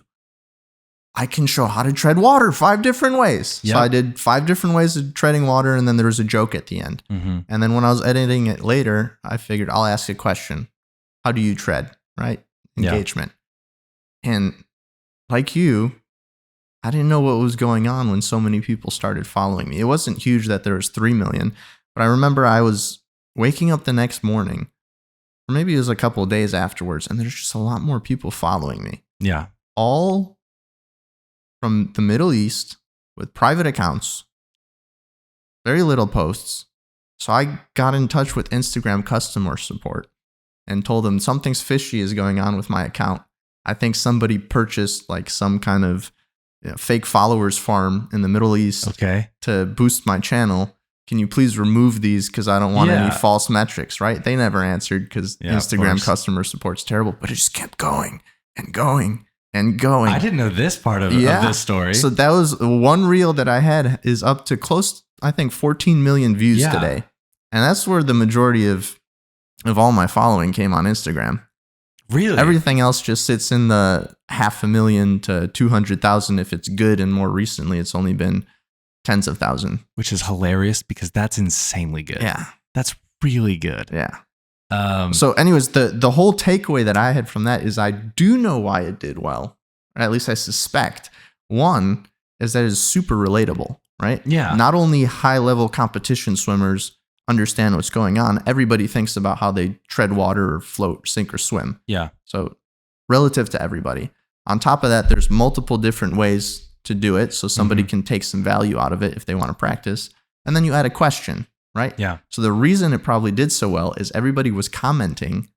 I can show how to tread water 5 different ways. Yep. So I did 5 different ways of treading water, and then there was a joke at the end. Mm-hmm. And then when I was editing it later, I figured I'll ask a question. How do you tread? Right? Engagement. Yeah. And like you, I didn't know what was going on when so many people started following me. It wasn't huge that there was 3 million, but I remember I was waking up the next morning, or maybe it was a couple of days afterwards, and there's just a lot more people following me. Yeah. All from the Middle East with private accounts, very little posts. So I got in touch with Instagram customer support and told them something's fishy is going on with my account. I think somebody purchased like some kind of fake followers farm in the Middle East to boost my channel. Can you please remove these because I don't want any false metrics, right? They never answered because Instagram customer support's terrible, but it just kept going and going and going. I didn't know this part of this story. So that was one reel that I had is up to close, I think 14 million views today. And that's where the majority of all my following came on Instagram. Really? Everything else just sits in the 500,000 to 200,000 if it's good. And more recently, it's only been tens of thousands. Which is hilarious because that's insanely good. Yeah. That's really good. Yeah. So anyways, the whole takeaway that I had from that is I do know why it did well, or at least I suspect. One is that it's super relatable, right? Yeah. Not only high level competition swimmers understand what's going on, everybody thinks about how they tread water or float, sink or swim. Yeah. So relative to everybody. On top of that, there's multiple different ways to do it. So somebody can take some value out of it if they want to practice. And then you add a question, right? Yeah. So the reason it probably did so well is everybody was commenting,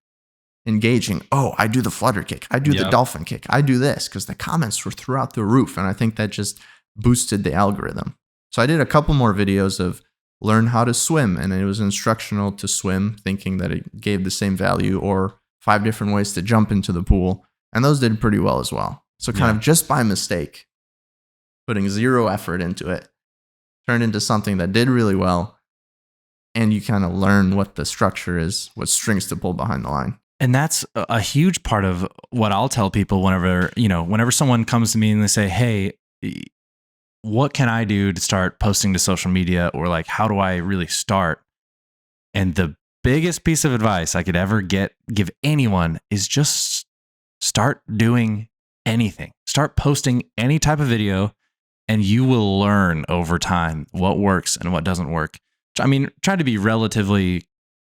engaging. Oh, I do the flutter kick. I do the dolphin kick. I do this, because the comments were throughout the roof. And I think that just boosted the algorithm. So I did a couple more videos of learn how to swim. And it was instructional to swim, thinking that it gave the same value, or 5 different ways to jump into the pool. And those did pretty well as well. So kind of just by mistake, putting 0 effort into it, turned into something that did really well. And you kind of learn what the structure is, what strings to pull behind the line. And that's a huge part of what I'll tell people whenever someone comes to me and they say, hey, what can I do to start posting to social media, or like, how do I really start? And the biggest piece of advice I could ever give anyone is just start doing anything. Start posting any type of video, and you will learn over time what works and what doesn't work. I mean, try to be relatively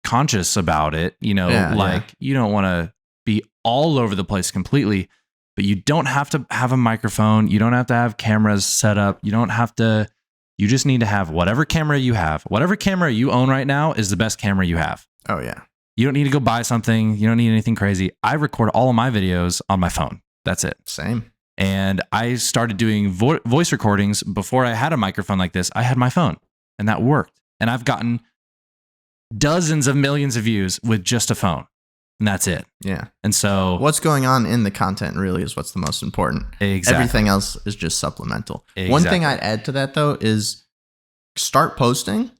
conscious about it, you don't want to be all over the place completely, but you don't have to have a microphone. You don't have to have cameras set up. You just need to have whatever camera you have. Whatever camera you own right now is the best camera you have. Oh yeah. You don't need to go buy something. You don't need anything crazy. I record all of my videos on my phone. That's it. Same. And I started doing voice recordings before I had a microphone like this. I had my phone, and that worked. And I've gotten dozens of millions of views with just a phone, and that's it. Yeah. And so what's going on in the content really is what's the most important. Exactly. Everything else is just supplemental. Exactly. One thing I'd add to that though is start posting.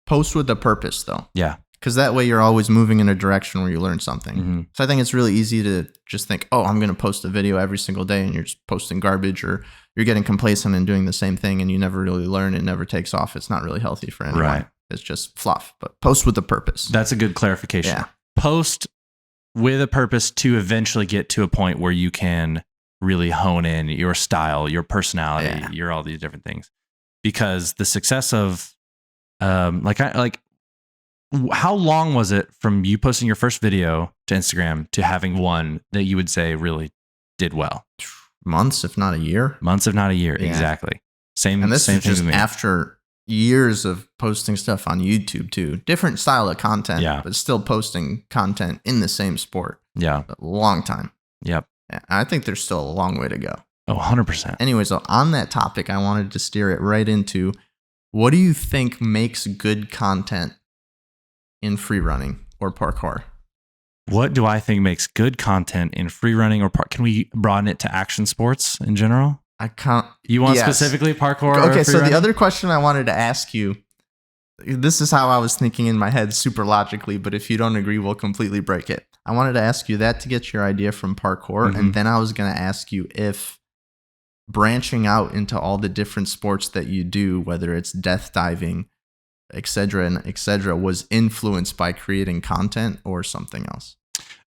Post with a purpose though. Yeah. Because that way you're always moving in a direction where you learn something. Mm-hmm. So I think it's really easy to just think, oh, I'm going to post a video every single day, and you're just posting garbage, or you're getting complacent and doing the same thing, and you never really learn. It never takes off. It's not really healthy for anyone. Right. It's just fluff. But post with a purpose. That's a good clarification. Yeah. Post with a purpose to eventually get to a point where you can really hone in your style, your personality, your all these different things. Because the success of how long was it from you posting your first video to Instagram to having one that you would say really did well? Months, if not a year. Months, if not a year. Yeah. Exactly. And this same is just after years of posting stuff on YouTube too. Different style of content, but still posting content in the same sport. Yeah. A long time. Yep. Yeah, I think there's still a long way to go. Oh, 100%. Anyway, so on that topic, I wanted to steer it right into, what do you think makes good content in free running or parkour? What do I think makes good content in free running or can we broaden it to action sports in general? I can't. You want Yes. specifically parkour? Okay, or free so running? the other question I wanted to ask you, this is how I was thinking in my head super logically, but if you don't agree, we'll completely break it. I wanted to ask you that to get your idea from parkour, Mhm. and then I was going to ask you if branching out into all the different sports that you do, whether it's death diving, etc., was influenced by creating content or something else.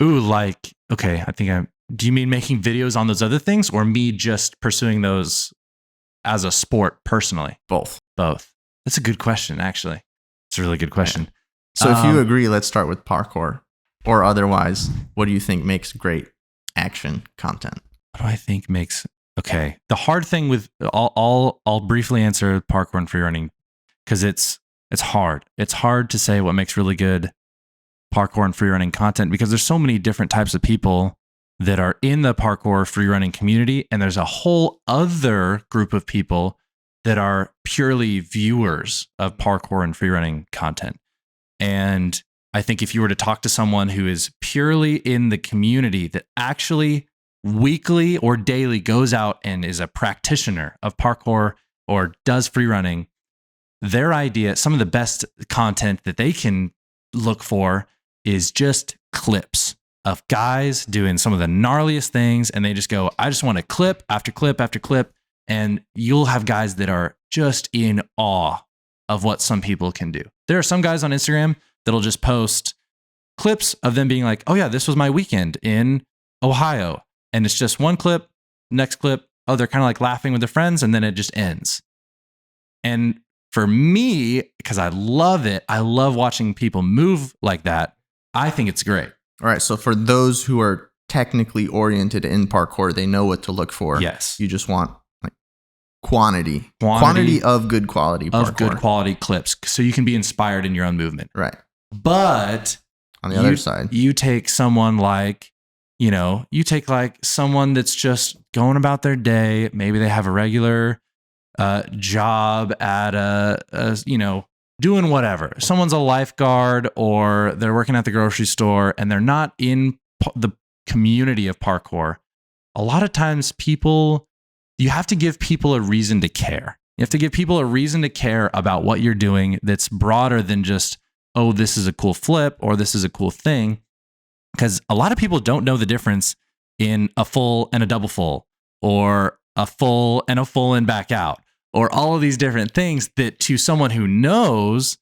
Ooh, like, okay, do you mean making videos on those other things or me just pursuing those as a sport personally? Both. Both. That's a good question, actually. It's a really good question. Yeah. So if you agree, let's start with parkour. Or otherwise, what do you think makes great action content? What do I think makes... Okay, the hard thing with... I'll briefly answer parkour and free running because it's hard. It's hard to say what makes really good parkour and free running content because there's so many different types of people that are in the parkour free running community, and there's a whole other group of people that are purely viewers of parkour and free running content. And I think if you were to talk to someone who is purely in the community that actually weekly or daily goes out and is a practitioner of parkour or does free running, their idea, some of the best content that they can look for is just clips of guys doing some of the gnarliest things. And they just go, I just want a clip after clip after clip. And you'll have guys that are just in awe of what some people can do. There are some guys on Instagram that'll just post clips of them being like, oh yeah, this was my weekend in Ohio. And it's just one clip, next clip. Oh, they're kind of like laughing with their friends. And then it just ends. And for me, because I love it, I love watching people move like that. I think it's great. All right. So for those who are technically oriented in parkour, they know what to look for. Yes. You just want like quantity of good quality parkour. Of good quality clips. So you can be inspired in your own movement. Right. But on the other side, you take someone like, you take like someone that's just going about their day. Maybe they have a regular job at doing whatever. Someone's a lifeguard or they're working at the grocery store and they're not in the community of parkour. A lot of times you have to give people a reason to care. You have to give people a reason to care about what you're doing that's broader than just, oh, this is a cool flip or this is a cool thing. Because a lot of people don't know the difference in a full and a double full or a full and back out or all of these different things that to someone who knows,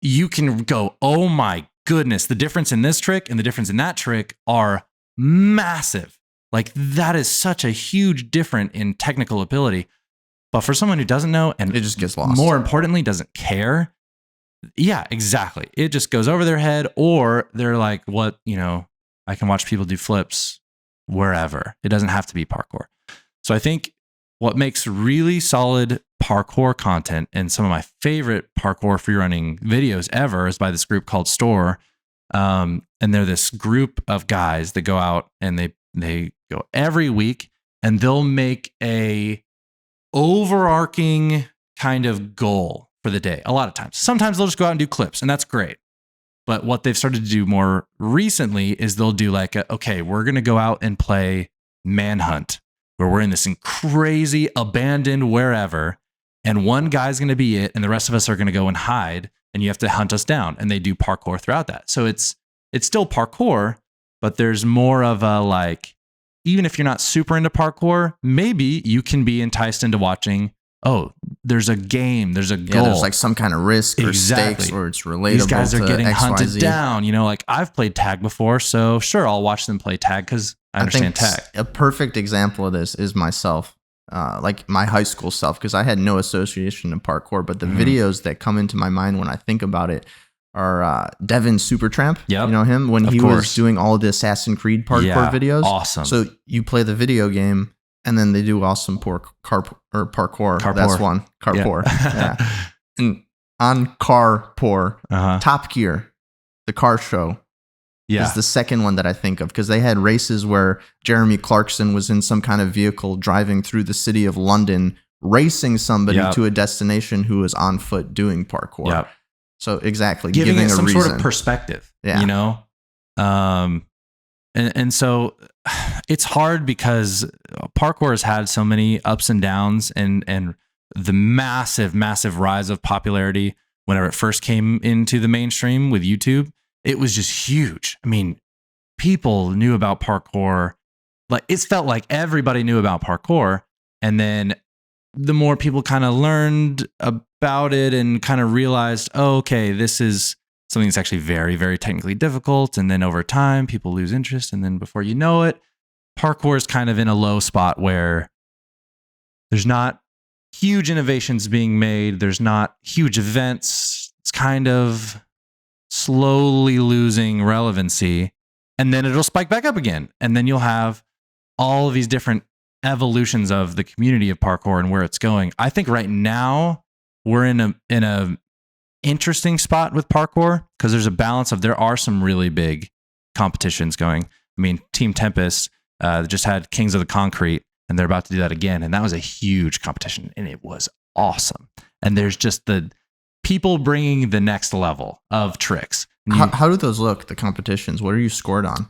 you can go, oh my goodness, the difference in this trick and the difference in that trick are massive. Like that is such a huge difference in technical ability. But for someone who doesn't know and it just gets lost. More importantly, doesn't care. Yeah, exactly. It just goes over their head or they're like, what, I can watch people do flips wherever. It doesn't have to be parkour. So I think what makes really solid parkour content and some of my favorite parkour free running videos ever is by this group called Store. And they're this group of guys that go out and they go every week and they'll make a overarching kind of goal for the day. A lot of times. Sometimes they'll just go out and do clips and that's great. But what they've started to do more recently is they'll do like, okay, we're going to go out and play Manhunt where we're in this crazy abandoned wherever. And one guy's going to be it. And the rest of us are going to go and hide and you have to hunt us down. And they do parkour throughout that. So it's still parkour, but there's more of a like, even if you're not super into parkour, maybe you can be enticed into watching, oh, there's a game, there's a goal. There's like some kind of risk or stakes or it's relatable. These guys are getting hunted XYZ. down. Like I've played tag before, so sure, I'll watch them play tag because I understand tag. A perfect example of this is myself, like my high school self, because I had no association to parkour, but the videos that come into my mind when I think about it are Devin Supertramp. Yep. You know him? When he was doing all the Assassin's Creed parkour videos. Awesome. So you play the video game and then they do awesome parkour. That's one. Carpour. Yeah. And on Carpour, Top Gear, the car show, is the second one that I think of because they had races where Jeremy Clarkson was in some kind of vehicle driving through the city of London, racing somebody to a destination who was on foot doing parkour. Yep. So exactly, giving it a some reason. sort of perspective, Yeah. you know? And so it's hard because parkour has had so many ups and downs, and the massive rise of popularity whenever it first came into the mainstream with YouTube, it was just huge. I mean, people knew about parkour. Like, it felt like everybody knew about parkour. And then the more people kind of learned about it and kind of realized, oh, okay, this is something that's actually very, very technically difficult. And then over time, people lose interest. And then before you know it, parkour is kind of in a low spot where there's not huge innovations being made. There's not huge events. It's kind of slowly losing relevancy. And then it'll spike back up again. And then you'll have all of these different evolutions of the community of parkour and where it's going. I think right now we're in a interesting spot with parkour because there's a balance of, there are some really big competitions going. I mean, Team Tempest just had Kings of the Concrete, and they're about to do that again. And that was a huge competition, and it was awesome. And there's just the people bringing the next level of tricks. How do those look, the competitions? What are you scored on?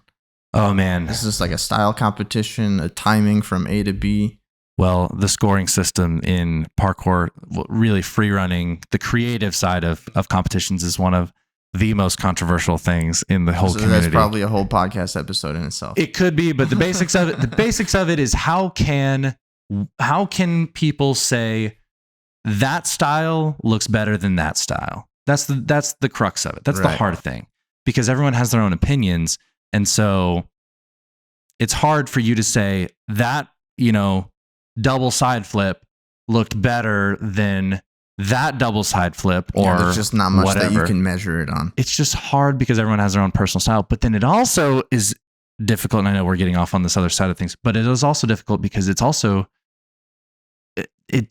Oh, man. Is this like a style competition, a timing from A to B? Well, the scoring system in parkour, really free running, the creative side of competitions is one of the most controversial things in the whole community. That's probably a whole podcast episode in itself. It could be, but the basics of it is how can people say that style looks better than that style? That's the crux of it. That's the hard thing, because everyone has their own opinions. And so it's hard for you to say that, double side flip looked better than that double side flip, or there's just not much whatever that you can measure it on. It's just hard because everyone has their own personal style. But then it also is difficult. And I know we're getting off on this other side of things, but it is also difficult because it's also, it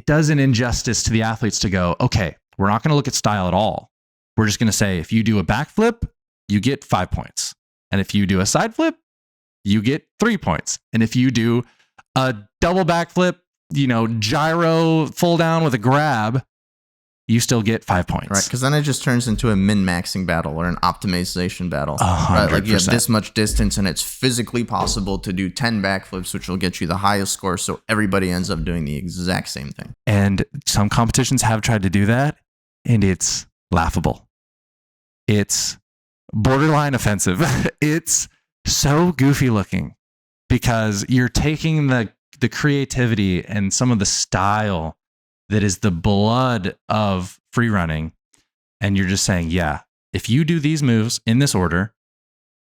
does an injustice to the athletes to go, okay, we're not going to look at style at all. We're just going to say, if you do a backflip, you get 5 points. And if you do a side flip, you get 3 points. And if you do a double backflip, gyro full down with a grab, you still get 5 points. Right, because then it just turns into a min-maxing battle or an optimization battle. 100%. Right, like you have this much distance and it's physically possible to do 10 backflips, which will get you the highest score. So everybody ends up doing the exact same thing. And some competitions have tried to do that, and it's laughable. It's borderline offensive. It's so goofy looking because you're taking the creativity and some of the style that is the blood of free running, and you're just saying, yeah, if you do these moves in this order,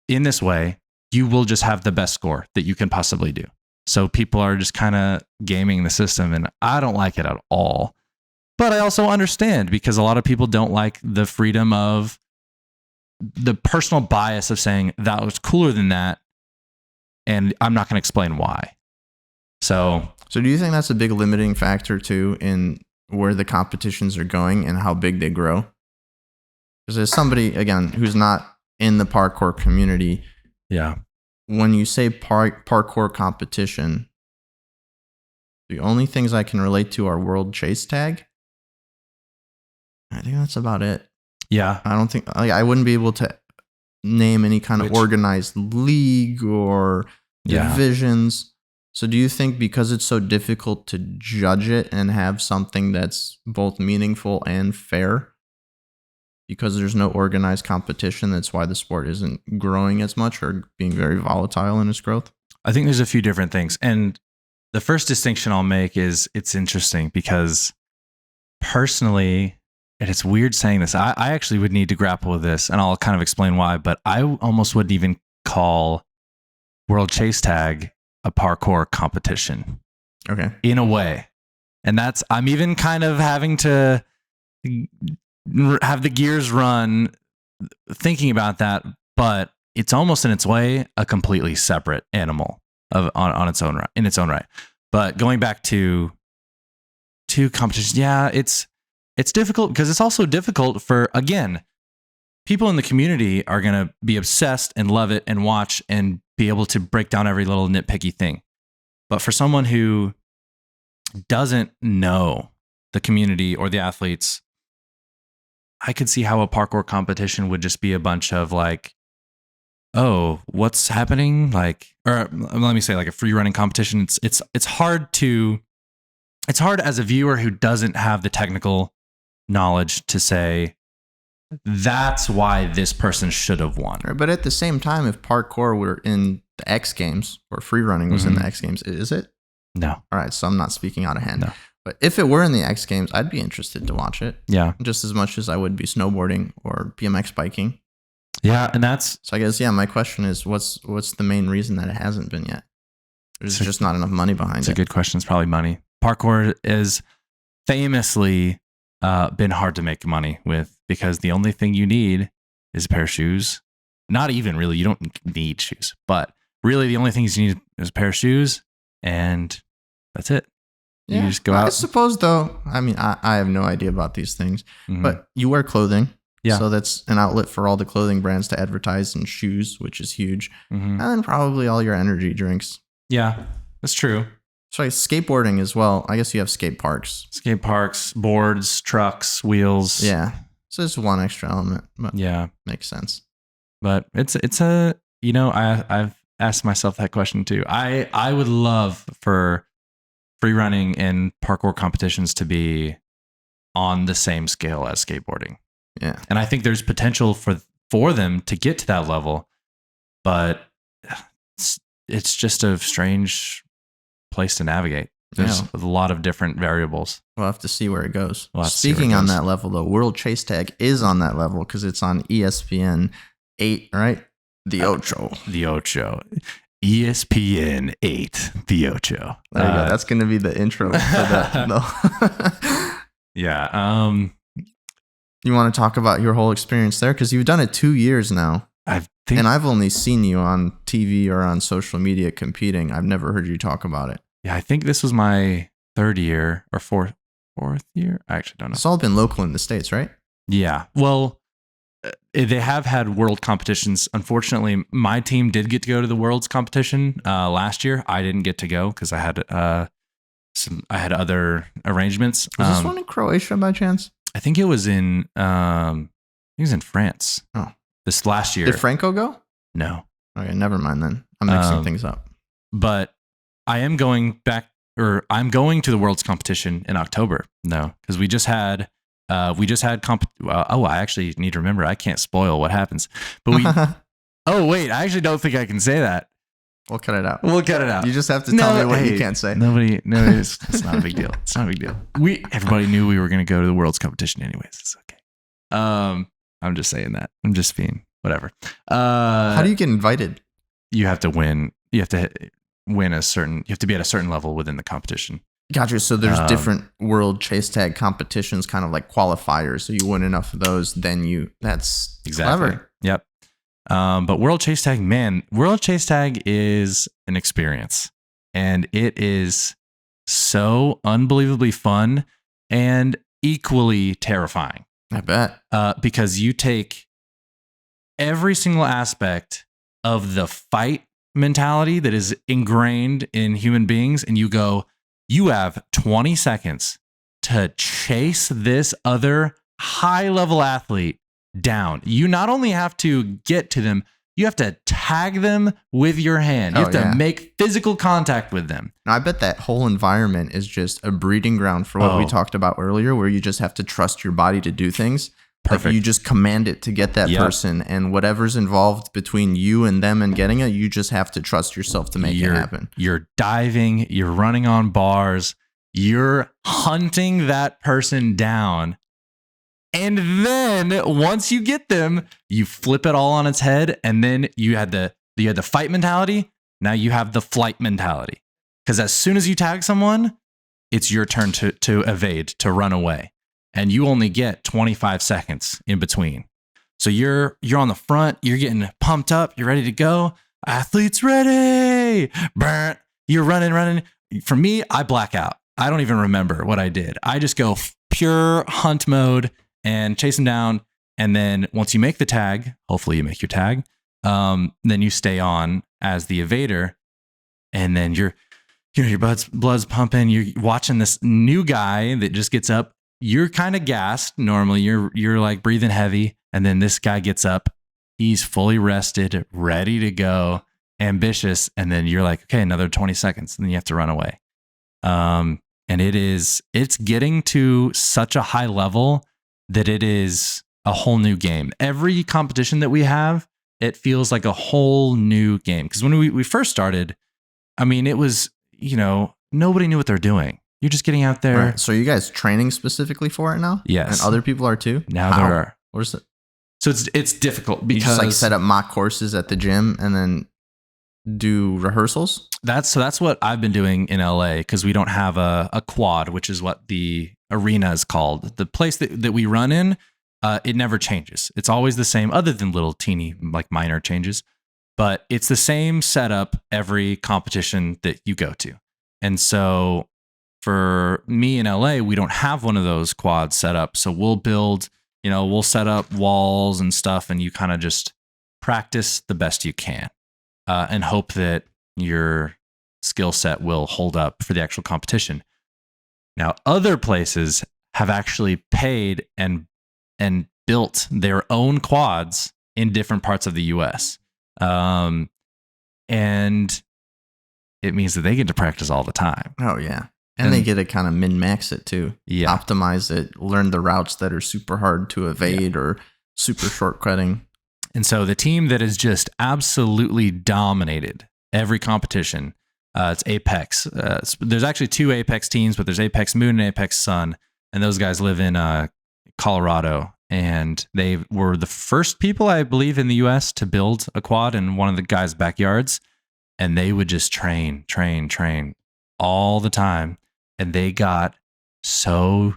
in this way, you will just have the best score that you can possibly do. So people are just kind of gaming the system, and I don't like it at all. But I also understand, because a lot of people don't like the freedom of the personal bias of saying that was cooler than that, and I'm not going to explain why. So do you think that's a big limiting factor too in where the competitions are going and how big they grow? Because as somebody, again, who's not in the parkour community, yeah, when you say parkour competition, the only things I can relate to are World Chase Tag. I think that's about it. Yeah. I don't think I wouldn't be able to name any kind of organized league or divisions. So do you think because it's so difficult to judge it and have something that's both meaningful and fair, because there's no organized competition, that's why the sport isn't growing as much or being very volatile in its growth? I think there's a few different things. And the first distinction I'll make is, it's interesting because personally, and it's weird saying this, I actually would need to grapple with this, and I'll kind of explain why, but I almost wouldn't even call World Chase Tag a parkour competition. Okay. In a way. And I'm even kind of having to have the gears run thinking about that, but it's almost in its way a completely separate animal on its own right, in its own right. But going back to competitions, yeah, it's difficult because it's also difficult for, again, people in the community are going to be obsessed and love it and watch and be able to break down every little nitpicky thing. But for someone who doesn't know the community or the athletes, I could see how a parkour competition would just be a bunch of like, oh, what's happening? Like, or let me say, like a free running competition. It's hard as a viewer who doesn't have the technical knowledge to say that's why this person should have won. Right, but at the same time, if parkour were in the X Games or free running was in the X Games, is it? No. All right, so I'm not speaking out of hand. No. But if it were in the X Games, I'd be interested to watch it. Yeah. Just as much as I would be snowboarding or BMX biking. Yeah, and that's so. I guess my question is, what's the main reason that it hasn't been yet? There's just not enough money behind it. It's a good question. It's probably money. Parkour is famously been hard to make money with because the only thing you need is a pair of shoes. Not even really. You don't need shoes, but really the only things you need is a pair of shoes, and that's it. You just go out. I suppose, though. I mean, I have no idea about these things, but you wear clothing. Yeah. So that's an outlet for all the clothing brands to advertise and shoes, which is huge. And then probably all your energy drinks. Yeah, that's true. So skateboarding as well. I guess you have skate parks. Skate parks, boards, trucks, wheels. Yeah. So it's one extra element. But yeah. Makes sense. But it's a, I've asked myself that question too. I would love for free running and parkour competitions to be on the same scale as skateboarding. Yeah. And I think there's potential for them to get to that level, but it's just a strange place to navigate. There's a lot of different variables. We'll have to see where it goes. Speaking on that level, though, World Chase Tag is on that level because it's on ESPN 8, right? The Ocho. The Ocho. ESPN 8. The Ocho. There you go. That's going to be the intro for that. No. Yeah. You want to talk about your whole experience there? Because you've done it 2 years now. And I've only seen you on TV or on social media competing. I've never heard you talk about it. Yeah, I think this was my third year or fourth year. I actually don't know. It's all been local in the States, right? Yeah. Well, they have had world competitions. Unfortunately, my team did get to go to the world's competition last year. I didn't get to go because I had other arrangements. Was this one in Croatia by chance? I think it was in France. Oh, this last year. Did Franco go? No. Okay, never mind then. I'm mixing things up. But I am going back, or I'm going to the world's competition in October. No, because we just had I actually need to remember. I can't spoil what happens, but we. Oh wait, I actually don't think I can say that. We'll cut it out. You just have to tell me what you can't say. It's not a big deal. It's not a big deal. Everybody knew we were going to go to the world's competition anyways. It's okay. I'm just saying that. I'm just being whatever. How do you get invited? You have to win. You have to win you have to be at a certain level within the competition. Gotcha. So there's different world chase tag competitions, kind of like qualifiers. So you win enough of those, then that's exactly clever. Yep. But World Chase Tag, man, World Chase Tag is an experience, and it is so unbelievably fun and equally terrifying. I bet. Because you take every single aspect of the fight mentality that is ingrained in human beings, and you have 20 seconds to chase this other high-level athlete down. You not only have to get to them, you have to tag them with your hand. You have to make physical contact with them. Now, I bet that whole environment is just a breeding ground for what we talked about earlier, where you just have to trust your body to do things. Perfect. Like you just command it to get that person, and whatever's involved between you and them and getting it, you just have to trust yourself to make it happen. You're diving, you're running on bars, you're hunting that person down. And then once you get them, you flip it all on its head, and then you had the fight mentality. Now you have the flight mentality. Because as soon as you tag someone, it's your turn to evade, to run away. And you only get 25 seconds in between. So you're on the front, you're getting pumped up, you're ready to go. Athletes ready. Burn. You're running. For me, I black out. I don't even remember what I did. I just go pure hunt mode and chase them down. And then once you make the tag, hopefully you make your tag, then you stay on as the evader. And then your blood's pumping. You're watching this new guy that just gets up you're kind of gassed. Normally you're like breathing heavy. And then this guy gets up, he's fully rested, ready to go, ambitious. And then you're like, okay, another 20 seconds. And then you have to run away. And it's getting to such a high level that it is a whole new game. Every competition that we have, it feels like a whole new game. Because when we first started, I mean, it was, nobody knew what they're doing. You're just getting out there. Right. So are you guys training specifically for it now? Yes. And other people are too? Now there are. What is it? So it's difficult because you just like set up mock courses at the gym and then do rehearsals? That's what I've been doing in LA because we don't have a quad, which is what the arena is called. The place that we run in, it never changes. It's always the same, other than little teeny like minor changes. But it's the same setup every competition that you go to. And so for me in LA, we don't have one of those quads set up. So we'll build, we'll set up walls and stuff, and you kind of just practice the best you can. And hope that your skill set will hold up for the actual competition. Now, other places have actually paid and built their own quads in different parts of the US. And it means that they get to practice all the time. Oh, yeah. And they get to kind of min-max it too. Yeah. Optimize it, learn the routes that are super hard to evade or super shortcutting. And so the team that has just absolutely dominated every competition, it's Apex. There's actually 2 Apex teams, but there's Apex Moon and Apex Sun. And those guys live in Colorado. And they were the first people, I believe, in the US to build a quad in one of the guys' backyards. And they would just train all the time. And they got so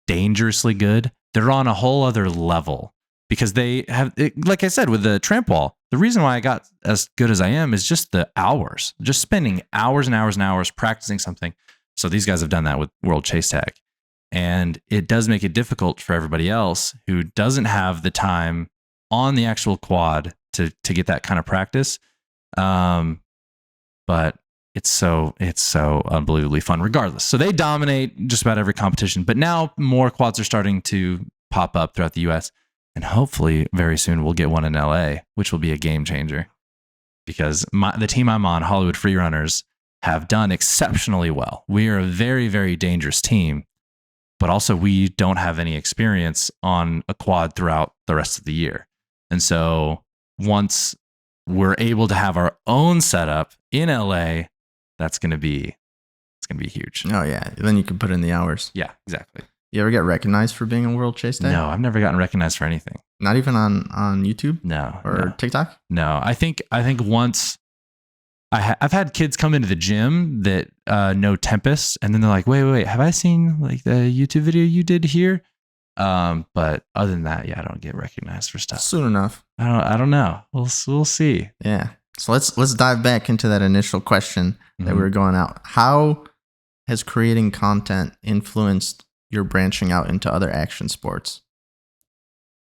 dangerously good. They're on a whole other level. Because they have, like I said, with the Tramp Wall, the reason why I got as good as I am is just the hours, just spending hours and hours and hours practicing something. So these guys have done that with World Chase Tag. And it does make it difficult for everybody else who doesn't have the time on the actual quad to get that kind of practice. But it's so unbelievably fun regardless. So they dominate just about every competition. But now more quads are starting to pop up throughout the US. And hopefully very soon we'll get one in LA, which will be a game changer because the team I'm on, Hollywood Freerunners, have done exceptionally well. We are a very, very dangerous team, but also we don't have any experience on a quad throughout the rest of the year. And so once we're able to have our own setup in LA, it's going to be huge. Oh yeah. Then you can put in the hours. Yeah, exactly. You ever get recognized for being a World Chase Tag? No, I've never gotten recognized for anything. Not even on YouTube? No. Or TikTok? No. I think once I've had kids come into the gym that know Tempest, and then they're like, wait, have I seen like the YouTube video you did here? But other than that, yeah, I don't get recognized for stuff. Soon enough. I don't know. We'll see. Yeah. So let's dive back into that initial question that we were going out. How has creating content influenced your branching out into other action sports?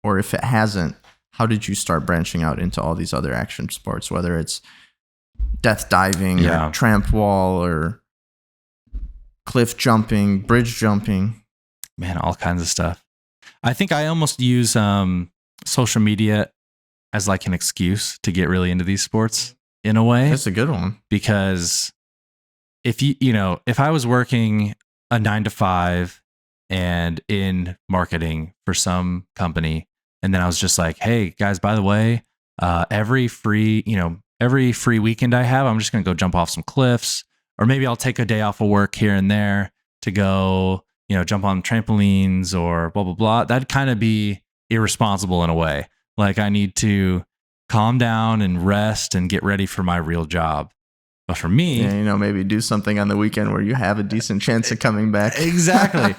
Or if it hasn't, how did you start branching out into all these other action sports, whether it's death diving or tramp wall or cliff jumping, bridge jumping? Man, all kinds of stuff. I think I almost use social media as like an excuse to get really into these sports in a way. That's a good one. Because if I was working a 9-to-5 and in marketing for some company, and then I was just like, hey guys, by the way, every free weekend I have, I'm just going to go jump off some cliffs, or maybe I'll take a day off of work here and there to go, jump on trampolines or blah, blah, blah. That'd kind of be irresponsible in a way. Like I need to calm down and rest and get ready for my real job. But for me, maybe do something on the weekend where you have a decent chance of coming back. Exactly.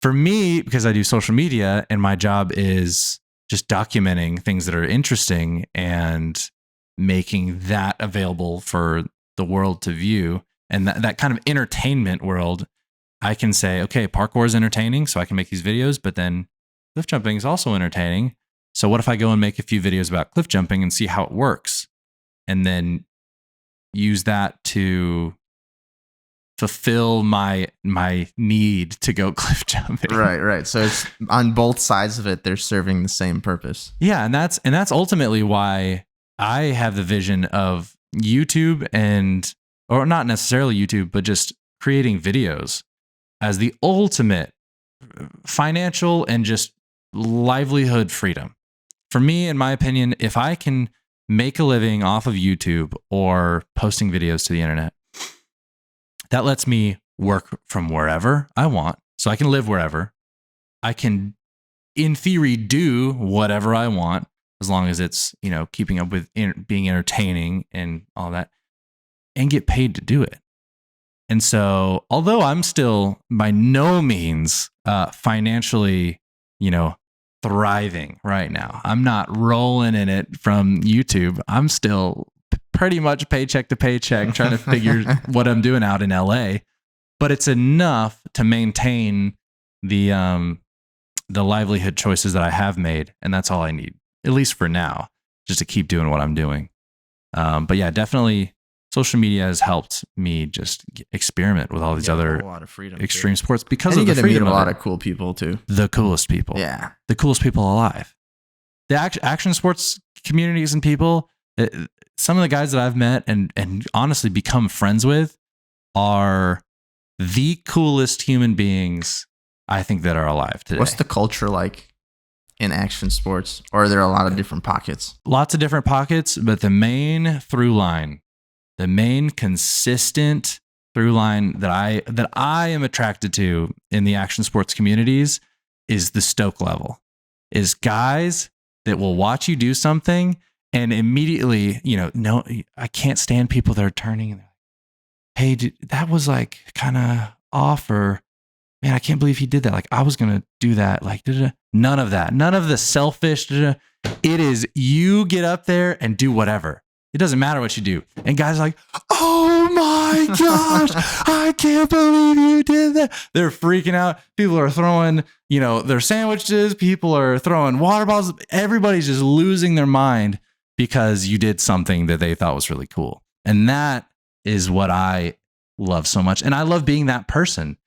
For me, because I do social media and my job is just documenting things that are interesting and making that available for the world to view. And that kind of entertainment world, I can say, okay, parkour is entertaining, so I can make these videos, but then cliff jumping is also entertaining. So what if I go and make a few videos about cliff jumping and see how it works? And then use that to fulfill my need to go cliff jumping. Right. So it's on both sides of it, they're serving the same purpose. Yeah, and that's ultimately why I have the vision of YouTube or not necessarily YouTube, but just creating videos as the ultimate financial and just livelihood freedom. For me, in my opinion, if I can make a living off of YouTube or posting videos to the internet, that lets me work from wherever I want. So I can live wherever. I can, in theory, do whatever I want, as long as it's, keeping up with being entertaining and all that, and get paid to do it. And so, although I'm still by no means financially, thriving right now, I'm not rolling in it from YouTube. I'm still pretty much paycheck to paycheck trying to figure what I'm doing out in LA. But it's enough to maintain the livelihood choices that I have made, and that's all I need, at least for now, just to keep doing what I'm doing. But yeah, definitely social media has helped me just experiment with all these other a lot of freedom extreme sports because and of you the get to meet freedom a lot of of cool people too. The coolest people. Yeah. The coolest people alive. The action sports communities and people, some of the guys that I've met and honestly become friends with are the coolest human beings I think that are alive today. What's the culture like in action sports? Or are there a lot of different pockets? Lots of different pockets, but the main through line, the main consistent through line that I am attracted to in the action sports communities is the stoke level. Is guys that will watch you do something and immediately, no, I can't stand people that are turning and hey, dude, that was like kind of off, or man, I can't believe he did that. Like I was going to do that. Like none of that. None of the selfish. It is you get up there and do whatever. It doesn't matter what you do. And guys are like, oh my gosh, I can't believe you did that. They're freaking out. People are throwing, their sandwiches. People are throwing water bottles. Everybody's just losing their mind because you did something that they thought was really cool. And that is what I love so much. And I love being that person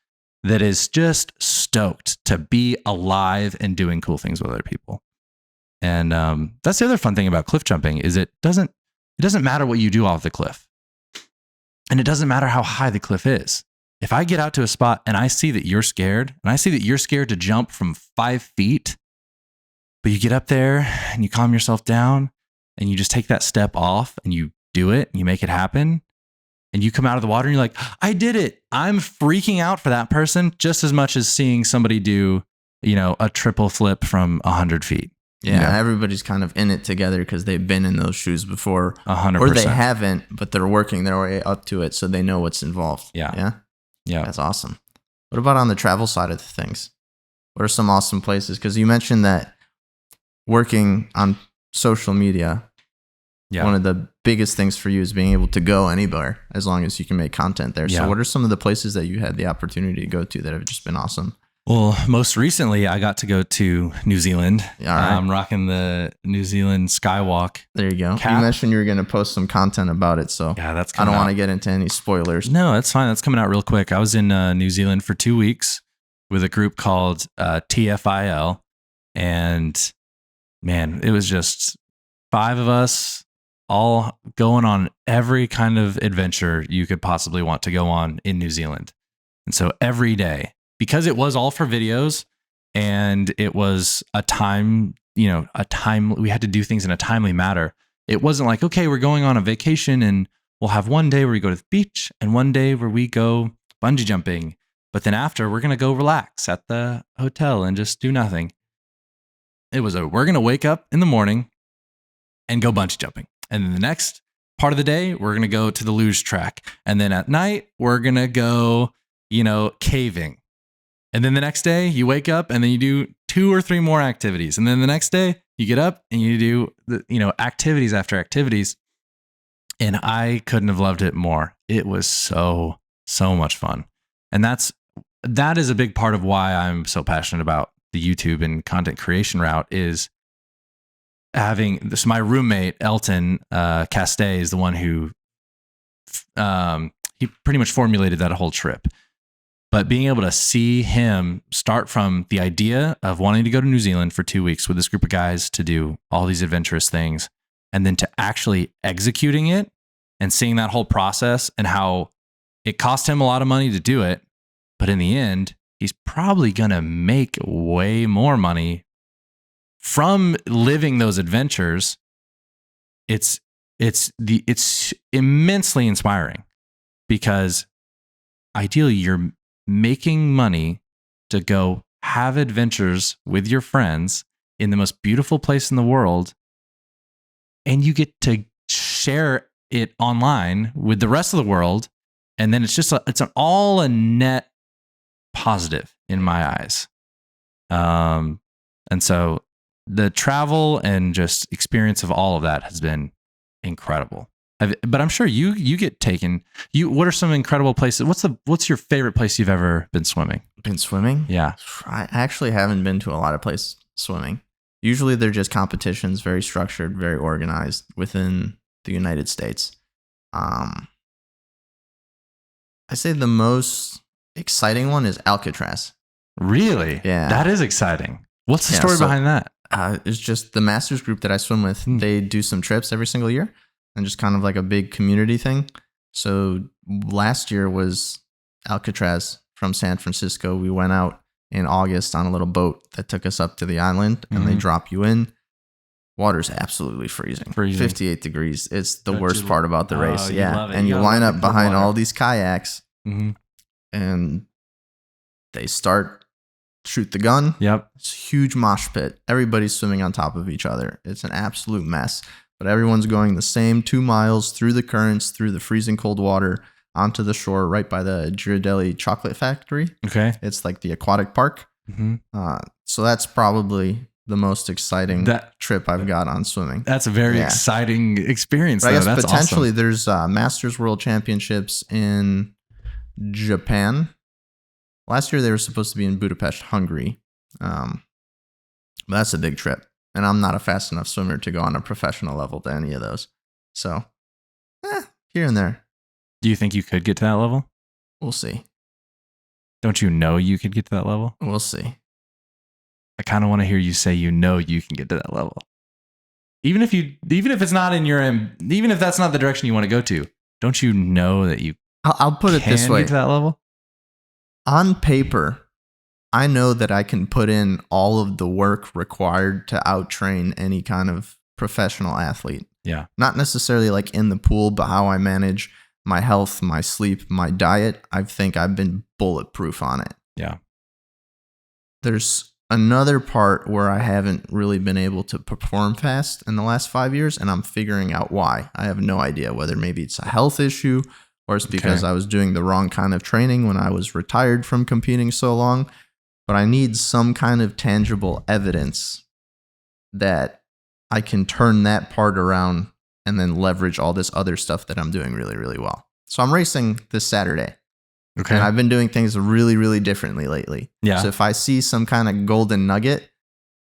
that is just stoked to be alive and doing cool things with other people. And that's the other fun thing about cliff jumping is it doesn't matter what you do off the cliff. And it doesn't matter how high the cliff is. If I get out to a spot and I see that you're scared, and I see that you're scared to jump from 5 feet, but you get up there and you calm yourself down and you just take that step off and you do it and you make it happen and you come out of the water and you're like, I did it. I'm freaking out for that person just as much as seeing somebody do, a triple flip from 100 feet. Yeah, everybody's kind of in it together because they've been in those shoes before. 100%. Or they haven't, but they're working their way up to it, so they know what's involved. Yeah. That's awesome. What about on the travel side of things? What are some awesome places? Because you mentioned that working on social media, one of the biggest things for you is being able to go anywhere as long as you can make content there. So what are some of the places that you had the opportunity to go to that have just been awesome? Well, most recently, I got to go to New Zealand. All right. I'm rocking the New Zealand Skywalk. There you go. You mentioned you were going to post some content about it, so yeah, that's I don't want to get into any spoilers. No, that's fine. That's coming out real quick. I was in New Zealand for 2 weeks with a group called TFIL, and man, it was just 5 of us all going on every kind of adventure you could possibly want to go on in New Zealand. And so every day, because it was all for videos and it was a time, we had to do things in a timely manner. It wasn't like, okay, we're going on a vacation and we'll have one day where we go to the beach and one day where we go bungee jumping. But then after, we're going to go relax at the hotel and just do nothing. It was we're going to wake up in the morning and go bungee jumping. And then the next part of the day, we're going to go to the luge track. And then at night, we're going to go, caving. And then the next day you wake up and then you do 2 or 3 more activities. And then the next day you get up and you do activities after activities. And I couldn't have loved it more. It was so much fun. And that is a big part of why I'm so passionate about the YouTube and content creation route is having this. My roommate, Elton Castay, is the one who he pretty much formulated that whole trip. But being able to see him start from the idea of wanting to go to New Zealand for 2 weeks with this group of guys to do all these adventurous things, and then to actually executing it and seeing that whole process and how it cost him a lot of money to do it. But in the end, he's probably going to make way more money from living those adventures. It's immensely inspiring, because ideally you're making money to go have adventures with your friends in the most beautiful place in the world, and you get to share it online with the rest of the world, and then it's all a net positive in my eyes. And so the travel and just experience of all of that has been incredible. But I'm sure you get taken. What are some incredible places? What's your favorite place you've ever been swimming? Been swimming? Yeah. I actually haven't been to a lot of places swimming. Usually they're just competitions, very structured, very organized within the United States. I say the most exciting one is Alcatraz. Really? Yeah. That is exciting. What's the story behind that? It's just the masters group that I swim with. They do some trips every single year, and just kind of like a big community thing. So last year was Alcatraz from San Francisco. We went out in August on a little boat that took us up to the island, and they drop you in. Water's absolutely freezing. 58 degrees. It's the worst part about the race. Yeah. And you line up behind all these kayaks, and they shoot the gun. Yep. It's a huge mosh pit. Everybody's swimming on top of each other. It's an absolute mess. But everyone's going the same 2 miles through the currents, through the freezing cold water, onto the shore right by the Ghirardelli chocolate factory. Okay. It's like the aquatic park. So that's probably the most exciting trip I've got on swimming. That's a very exciting experience. But I guess that's potentially awesome. There's Masters World Championships in Japan. Last year they were supposed to be in Budapest, Hungary. But that's a big trip. And I'm not a fast enough swimmer to go on a professional level to any of those. So, here and there. Do you think you could get to that level? We'll see. Don't you know you could get to that level? We'll see. I kind of want to hear you say you can get to that level. Even if it's not in your even if that's not the direction you want to go to, don't you know that you I'll put it this way. Get to that level? On paper, I know that I can put in all of the work required to outtrain any kind of professional athlete. Yeah. Not necessarily like in the pool, but how I manage my health, my sleep, my diet. I think I've been bulletproof on it. Yeah. There's another part where I haven't really been able to perform fast in the last 5 years, and I'm figuring out why. I have no idea whether maybe it's a health issue or it's because I was doing the wrong kind of training when I was retired from competing so long. But I need some kind of tangible evidence that I can turn that part around and then leverage all this other stuff that I'm doing really, really well. So I'm racing this Saturday. Okay. And I've been doing things really, really differently lately. Yeah. So if I see some kind of golden nugget,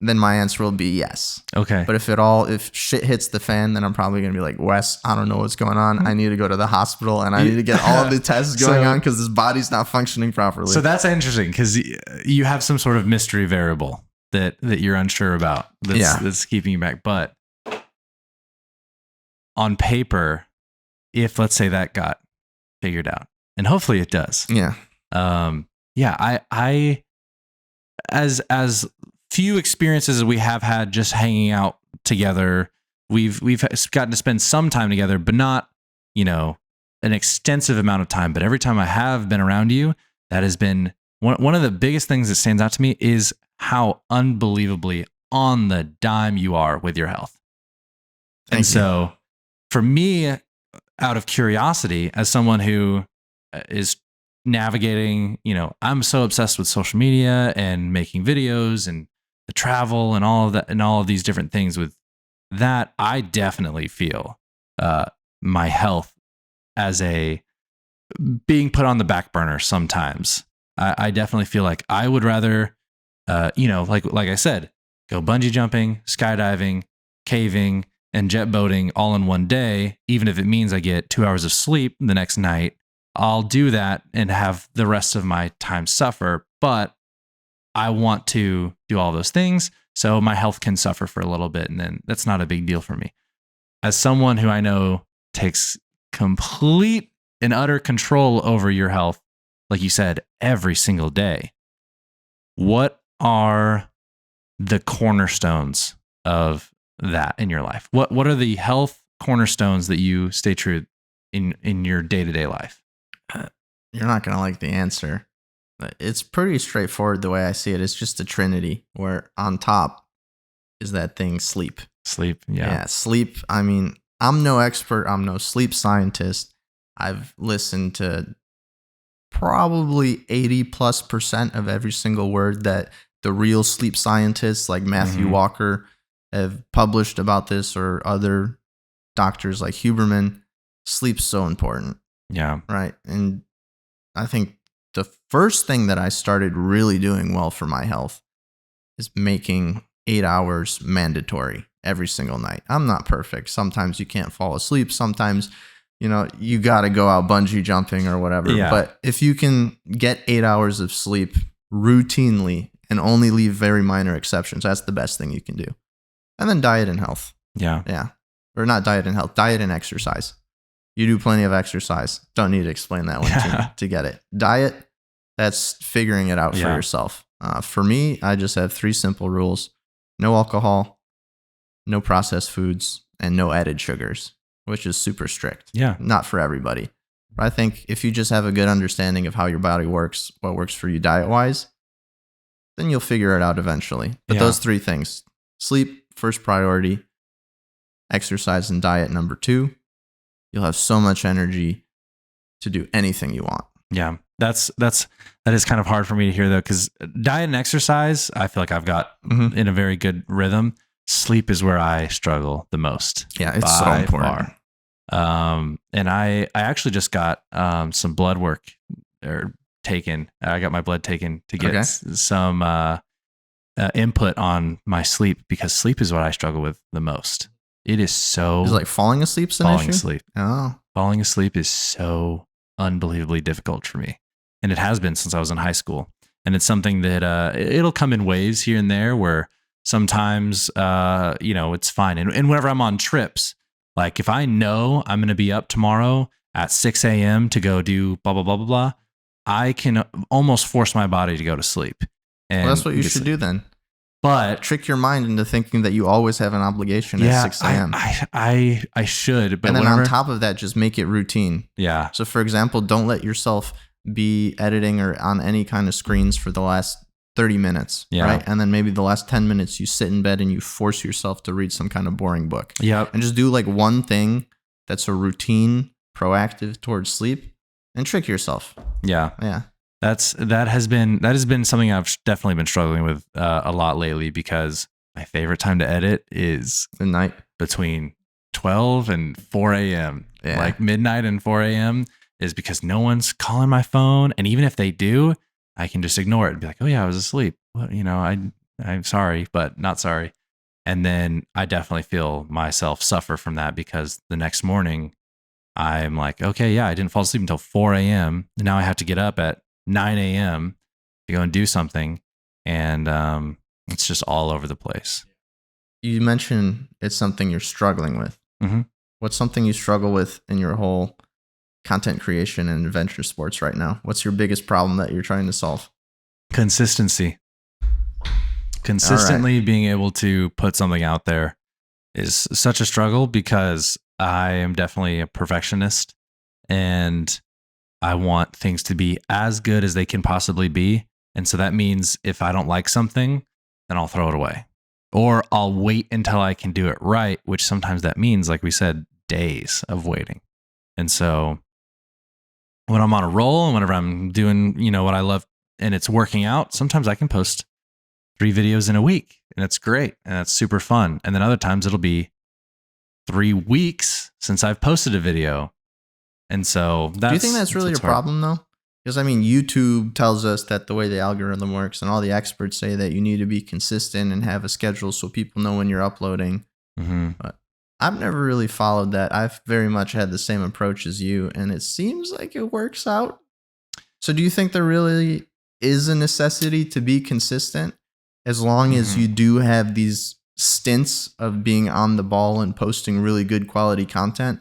then my answer will be yes. Okay. But if shit hits the fan, then I'm probably going to be like, Wes, I don't know what's going on. I need to go to the hospital and I need to get all of the tests going on because this body's not functioning properly. So that's interesting because you have some sort of mystery variable that you're unsure about that's keeping you back. But on paper, if let's say that got figured out, and hopefully it does. Yeah. I as few experiences as we have had just hanging out together, we've gotten to spend some time together, but not, an extensive amount of time. But every time I have been around you, that has been one of the biggest things that stands out to me is how unbelievably on the dime you are with your health. Thank you. So for me, out of curiosity, as someone who is navigating, I'm so obsessed with social media and making videos and the travel and all of that and all of these different things with that, I definitely feel my health as being put on the back burner sometimes. I definitely feel like I would rather, like I said, go bungee jumping, skydiving, caving, and jet boating all in one day, even if it means I get 2 hours of sleep the next night. I'll do that and have the rest of my time suffer, but I want to do all those things so my health can suffer for a little bit, and then that's not a big deal for me. As someone who I know takes complete and utter control over your health, like you said, every single day, what are the cornerstones of that in your life? What are the health cornerstones that you stay true in your day-to-day life? You're not going to like the answer. But it's pretty straightforward the way I see it. It's just a trinity where on top is that thing sleep. Sleep, yeah. Sleep. I mean, I'm no expert. I'm no sleep scientist. I've listened to probably 80+% of every single word that the real sleep scientists like Matthew Walker have published about this, or other doctors like Huberman. Sleep's so important. Yeah. Right. And I think the first thing that I started really doing well for my health is making 8 hours mandatory every single night. I'm not perfect. Sometimes you can't fall asleep. Sometimes, you got to go out bungee jumping or whatever. Yeah. But if you can get 8 hours of sleep routinely and only leave very minor exceptions, that's the best thing you can do. And then diet and health. Yeah. Yeah. Or not diet and health, diet and exercise. You do plenty of exercise. Don't need to explain that one to get it. Diet, that's figuring it out for yourself. For me, I just have 3 simple rules: no alcohol, no processed foods, and no added sugars, which is super strict. Yeah. Not for everybody. But I think if you just have a good understanding of how your body works, what works for you diet-wise, then you'll figure it out eventually. But those 3 things: sleep, first priority; exercise and diet, number 2. You'll have so much energy to do anything you want. Yeah. That is kind of hard for me to hear though, because diet and exercise, I feel like I've got in a very good rhythm. Sleep is where I struggle the most. Yeah, it's so important. And I actually just got some blood work taken. I got my blood taken to get some input on my sleep, because sleep is what I struggle with the most. It is so... Is like falling asleep an issue? Falling asleep. Oh. Falling asleep is so unbelievably difficult for me. And it has been since I was in high school. And it's something that it'll come in waves here and there, where sometimes, it's fine. And whenever I'm on trips, like if I know I'm going to be up tomorrow at 6 a.m. to go do blah, blah, blah, blah, blah, I can almost force my body to go to sleep. And that's what you should do then. But trick your mind into thinking that you always have an obligation at 6 a.m. I should. But and then on top of that, just make it routine. Yeah. So for example, don't let yourself be editing or on any kind of screens for the last 30 minutes. Yeah. Right. And then maybe the last 10 minutes you sit in bed and you force yourself to read some kind of boring book. Yep. And just do like one thing that's a routine, proactive towards sleep, and trick yourself. Yeah. Yeah. That has been something I've definitely been struggling with a lot lately, because my favorite time to edit is the night between 12 and 4 a.m. Yeah. Like midnight and 4 a.m. is because no one's calling my phone, and even if they do, I can just ignore it and be like, "Oh yeah, I was asleep. Well, I'm sorry, but not sorry." And then I definitely feel myself suffer from that, because the next morning I'm like, "Okay, yeah, I didn't fall asleep until 4 a.m. Now I have to get up at 9 a.m. to go and do something." And it's just all over the place. You mentioned it's something you're struggling with. Mm-hmm. What's something you struggle with in your whole content creation and adventure sports right now? What's your biggest problem that you're trying to solve? Consistency. Consistently being able to put something out there is such a struggle, because I am definitely a perfectionist, and I want things to be as good as they can possibly be. And so that means if I don't like something, then I'll throw it away, or I'll wait until I can do it right, which sometimes that means, like we said, days of waiting. And so when I'm on a roll and whenever I'm doing, what I love and it's working out, sometimes I can post 3 videos in a week, and it's great and that's super fun. And then other times it'll be 3 weeks since I've posted a video. And so do you think that's really your problem though? Because YouTube tells us that the way the algorithm works, and all the experts say that you need to be consistent and have a schedule so people know when you're uploading. Mm-hmm. But I've never really followed that. I've very much had the same approach as you, and it seems like it works out. So do you think there really is a necessity to be consistent as long as Mhm. you do have these stints of being on the ball and posting really good quality content?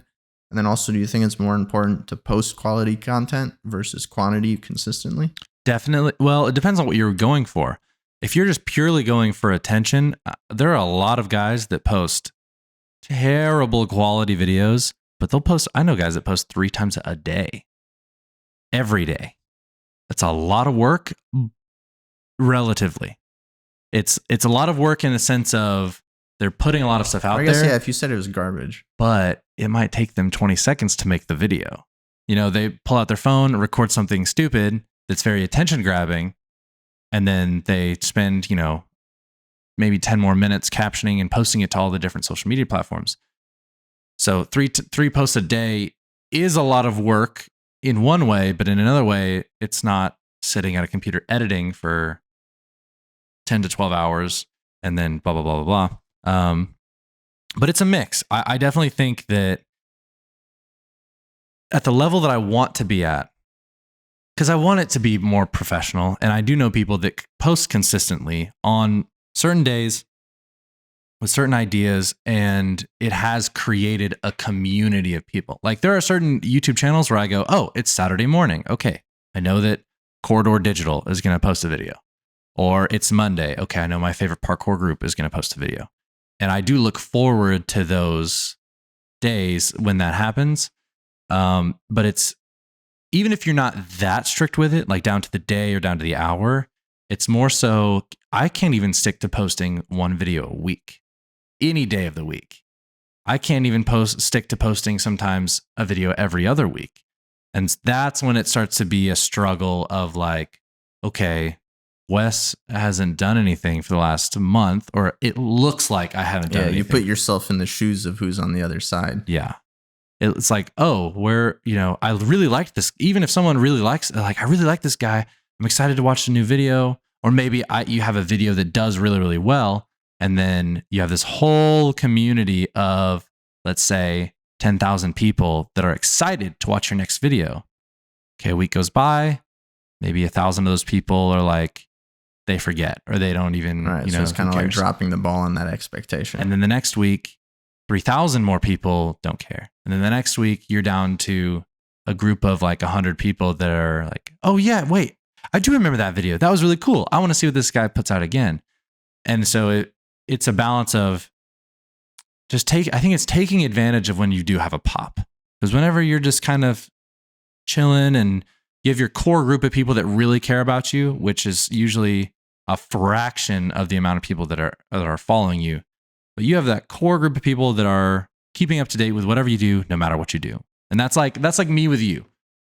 And then also, do you think it's more important to post quality content versus quantity consistently? Definitely. Well, it depends on what you're going for. If you're just purely going for attention, there are a lot of guys that post terrible quality videos, but they'll post. I know guys that post 3 times a day, every day. That's a lot of work, relatively. It's a lot of work in the sense of they're putting a lot of stuff out I guess, there, yeah, if you said it was garbage. but it might take them 20 seconds to make the video. They pull out their phone, record something stupid that's very attention grabbing, and then they spend, maybe 10 more minutes captioning and posting it to all the different social media platforms. So three posts a day is a lot of work in one way, but in another way, it's not sitting at a computer editing for 10 to 12 hours and then blah, blah, blah, blah, blah. But it's a mix. I definitely think that at the level that I want to be at, because I want it to be more professional, and I do know people that post consistently on certain days with certain ideas, and it has created a community of people. Like there are certain YouTube channels where I go, oh, it's Saturday morning. Okay, I know that Corridor Digital is going to post a video. Or it's Monday. Okay, I know my favorite parkour group is going to post a video. And I do look forward to those days when that happens. But it's, even if you're not that strict with it, like down to the day or down to the hour, it's more so I can't even stick to posting one video a week, any day of the week. I can't even stick to posting sometimes a video every other week. And that's when it starts to be a struggle of like, okay, Wes hasn't done anything for the last month, or it looks like I haven't done anything. You put yourself in the shoes of who's on the other side. Yeah. It's like, oh, I really liked this. Even if someone really likes, like, I really like this guy, I'm excited to watch the new video. Or maybe you have a video that does really, really well. And then you have this whole community of, let's say, 10,000 people that are excited to watch your next video. Okay, a week goes by. Maybe 1,000 of those people are like, they forget or they don't even, right. So it's kind of like dropping the ball on that expectation. And then the next week, 3,000 more people don't care. And then the next week, you're down to a group of like 100 people that are like, oh yeah, wait, I do remember that video. That was really cool. I want to see what this guy puts out again. And so it's a balance of I think it's taking advantage of when you do have a pop. Because whenever you're just kind of chilling and you have your core group of people that really care about you, which is usually a fraction of the amount of people that are following you. But you have that core group of people that are keeping up to date with whatever you do, no matter what you do. And that's like me with you.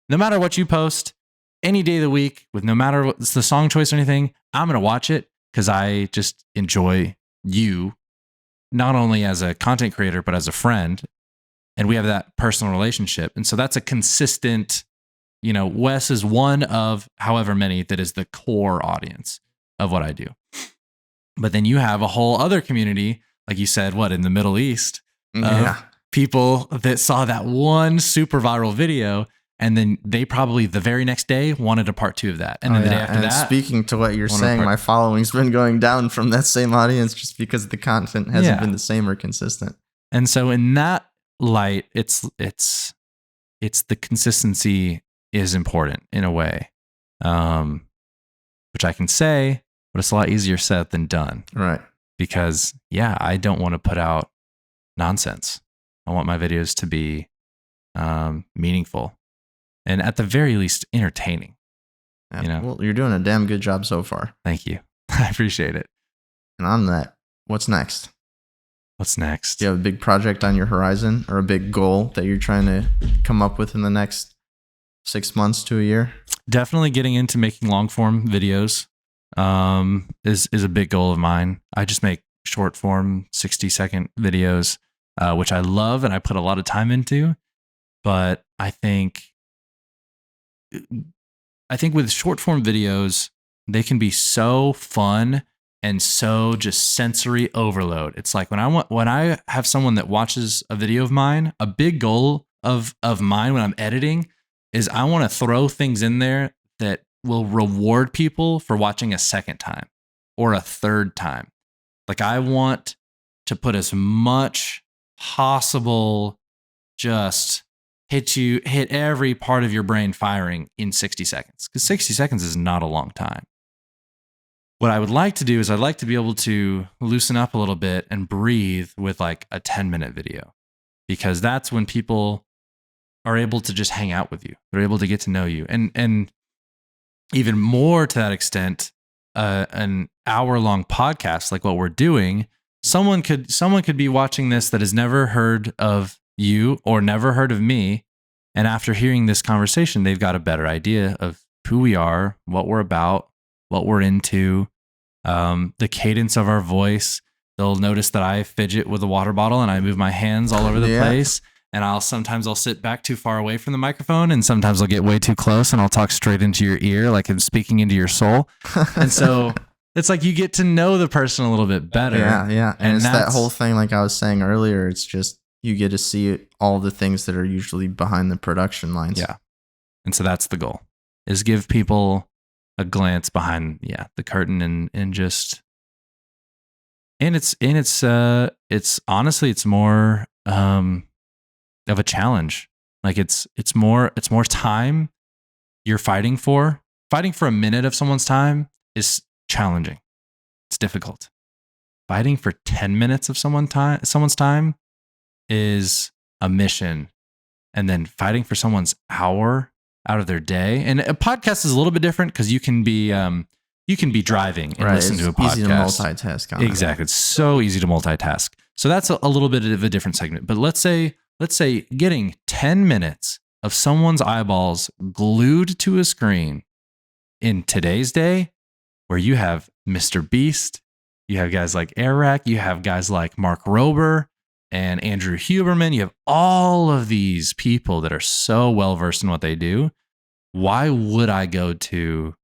No matter what you post, any day of the week, with no matter what's the song choice or anything, I'm going to watch it because I just enjoy you, not only as a content creator, but as a friend. And we have that personal relationship. And so that's a consistent, Wes is one of however many that is the core audience of what I do. But then you have a whole other community, like you said, in the Middle East, of people that saw that one super viral video, and then they probably the very next day wanted a part 2 of that. And then the day after that. Speaking to what you're saying, my following's been going down from that same audience just because the content hasn't been the same or consistent. And so in that light, it's the consistency is important in a way, which I can say, but it's a lot easier said than done. Right. Because I don't want to put out nonsense. I want my videos to be meaningful and at the very least entertaining. Yeah, well, you're doing a damn good job so far. Thank you. I appreciate it. And on that, what's next? What's next? Do you have a big project on your horizon or a big goal that you're trying to come up with in the next 6 months to a year? Definitely getting into making long form videos is a big goal of mine. I just make short form 60-second videos, which I love and I put a lot of time into. But I think with short form videos, they can be so fun and so just sensory overload. It's like when I have someone that watches a video of mine, a big goal of mine when I'm editing is I want to throw things in there that will reward people for watching a second time or a third time. Like I want to put as much possible, just hit every part of your brain firing in 60 seconds, because 60 seconds is not a long time. What I would like to do is I'd like to be able to loosen up a little bit and breathe with like a 10-minute video, because that's when people are able to just hang out with you. They're able to get to know you. And even more to that extent, an hour-long podcast like what we're doing, someone could be watching this that has never heard of you or never heard of me, and after hearing this conversation, they've got a better idea of who we are, what we're about, what we're into, the cadence of our voice. They'll notice that I fidget with a water bottle and I move my hands all over the place. And I'll sit back too far away from the microphone, and sometimes I'll get way too close and I'll talk straight into your ear, like I'm speaking into your soul. And so it's like you get to know the person a little bit better. Yeah. And it's that whole thing, like I was saying earlier, it's just you get to see all the things that are usually behind the production lines. Yeah. And so that's the goal, is give people a glance behind the curtain and just it's honestly it's more of a challenge. Like it's more time you're fighting for. Fighting for a minute of someone's time is challenging. It's difficult. Fighting for 10 minutes of someone's time is a mission. And then fighting for someone's hour out of their day. And a podcast is a little bit different because you can be driving and listen to a podcast. Easy to multitask. Exactly. It's so easy to multitask. So that's a little bit of a different segment. But let's say getting 10 minutes of someone's eyeballs glued to a screen in today's day, where you have Mr. Beast, you have guys like Eric, you have guys like Mark Rober and Andrew Huberman, you have all of these people that are so well versed in what they do. Why would I go to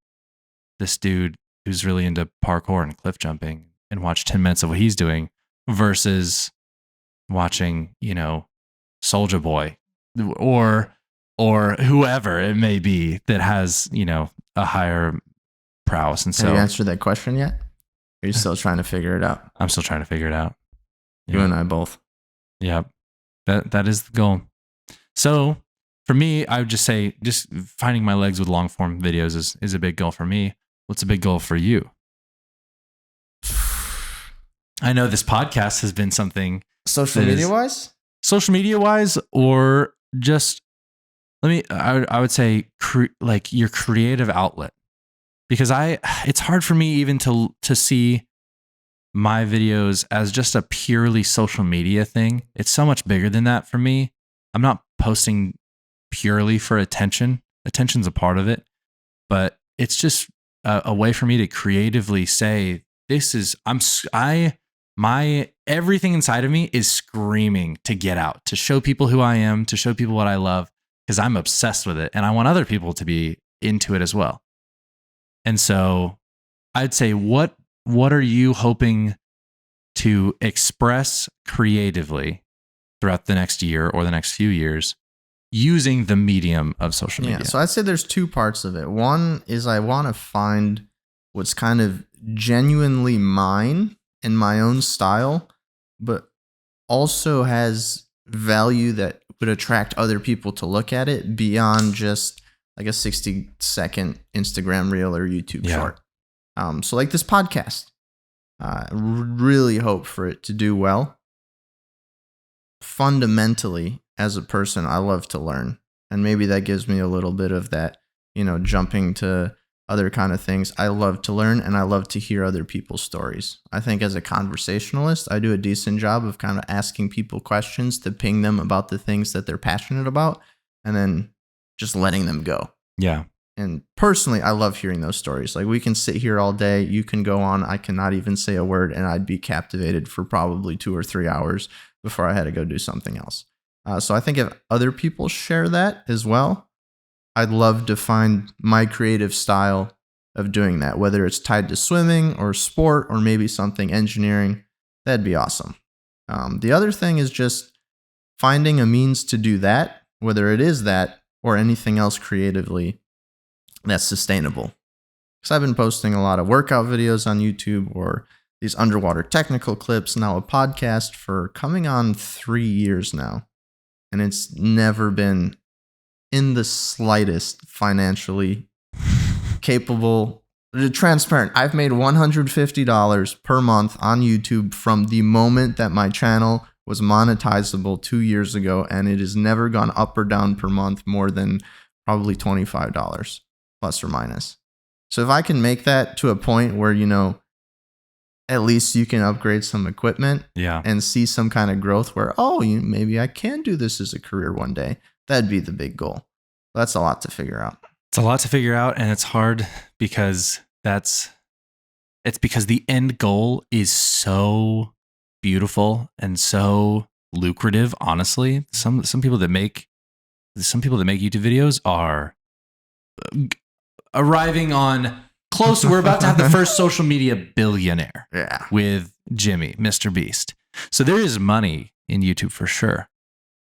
this dude who's really into parkour and cliff jumping and watch 10 minutes of what he's doing versus watching, Soulja Boy or whoever it may be that has, a higher prowess? And so, have you answered that question yet? Or are you still trying to figure it out? I'm still trying to figure it out. You and I both. Yeah. That is the goal. So for me, I would just say just finding my legs with long form videos is a big goal for me. What's a big goal for you? I know this podcast has been something social media wise, or just I would say like your creative outlet, because it's hard for me even to see my videos as just a purely social media thing. It's so much bigger than that for me. I'm not posting purely for attention. Attention's a part of it, but it's just a way for me to creatively say, my everything inside of me is screaming to get out, to show people who I am, to show people what I love, because I'm obsessed with it and I want other people to be into it as well. And so I'd say, what are you hoping to express creatively throughout the next year or the next few years using the medium of social media? Yeah, so I'd say there's two parts of it. One is I want to find what's kind of genuinely mine in my own style, but also has value that would attract other people to look at it beyond just like a 60-second Instagram reel or YouTube short. So like this podcast, I really hope for it to do well. Fundamentally, as a person, I love to learn. And maybe that gives me a little bit of that, jumping to other kind of things. I love to learn and I love to hear other people's stories. I think as a conversationalist, I do a decent job of kind of asking people questions to ping them about the things that they're passionate about and then just letting them go. Yeah. And personally, I love hearing those stories. Like we can sit here all day. You can go on. I cannot even say a word and I'd be captivated for probably 2 or 3 hours before I had to go do something else. So I think if other people share that as well, I'd love to find my creative style of doing that, whether it's tied to swimming or sport or maybe something engineering. That'd be awesome. The other thing is just finding a means to do that, whether it is that or anything else creatively that's sustainable. Because I've been posting a lot of workout videos on YouTube or these underwater technical clips, now a podcast for coming on 3 years now. And it's never been in the slightest financially capable, transparent. I've made $150 per month on YouTube from the moment that my channel was monetizable 2 years ago, and it has never gone up or down per month more than probably $25 plus or minus. So if I can make that to a point where, at least you can upgrade some equipment and see some kind of growth where, maybe I can do this as a career one day, that'd be the big goal. That's a lot to figure out. It's a lot to figure out, and it's hard because it's because the end goal is so beautiful and so lucrative. Honestly, some people that make YouTube videos are arriving on close. We're about to have the first social media billionaire with Jimmy, Mr. Beast. So there is money in YouTube for sure,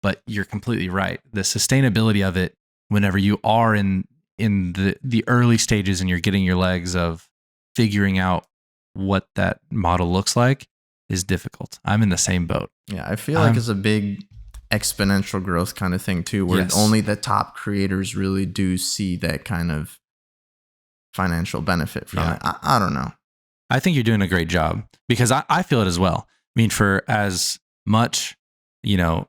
but you're completely right. The sustainability of it, whenever you are in the early stages and you're getting your legs of figuring out what that model looks like, is difficult. I'm in the same boat. Yeah, I feel like it's a big exponential growth kind of thing too, where only the top creators really do see that kind of financial benefit from it. I don't know. I think you're doing a great job because I feel it as well. I mean, for as much,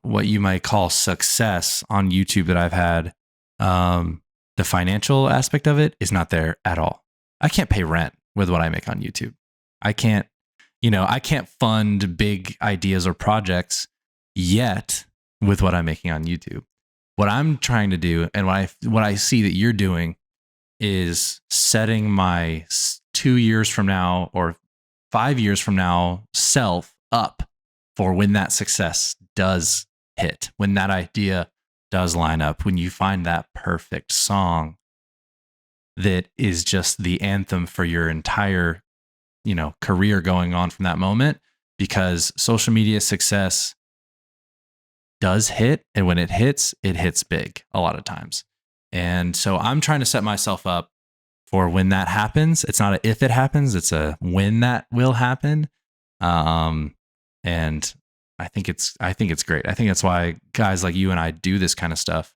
what you might call success on YouTube that I've had, the financial aspect of it is not there at all. I can't pay rent with what I make on YouTube. I can't fund big ideas or projects yet with what I'm making on YouTube. What I'm trying to do and what I see that you're doing is setting my 2 years from now or 5 years from now self up for when that success does hit, when that idea does line up, when you find that perfect song that is just the anthem for your entire, career going on from that moment, because social media success does hit. And when it hits big a lot of times. And so I'm trying to set myself up for when that happens. It's not a if it happens, it's a when that will happen. And I think it's great. I think that's why guys like you and I do this kind of stuff,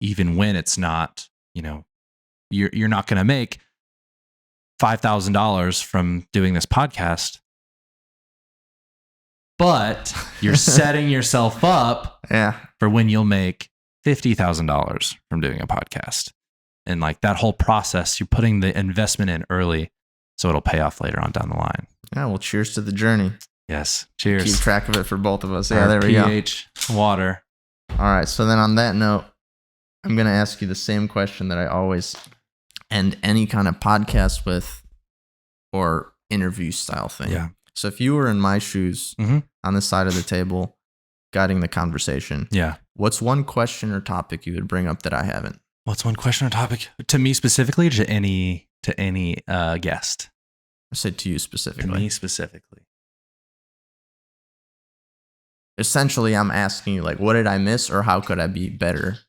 even when it's not, you're not going to make $5,000 from doing this podcast, but you're setting yourself up for when you'll make $50,000 from doing a podcast. And like that whole process, you're putting the investment in early so it'll pay off later on down the line. Yeah, well, cheers to the journey. Yes, cheers. Keep track of it for both of us. Yeah, there we go. pH, water. All right, so then on that note, I'm going to ask you the same question that I always end any kind of podcast with or interview style thing. Yeah. So if you were in my shoes on the side of the table guiding the conversation, what's one question or topic you would bring up that I haven't? What's one question or topic to me specifically, or to any guest? I said to you specifically. To me specifically. Essentially, I'm asking you, like, what did I miss, or how could I be better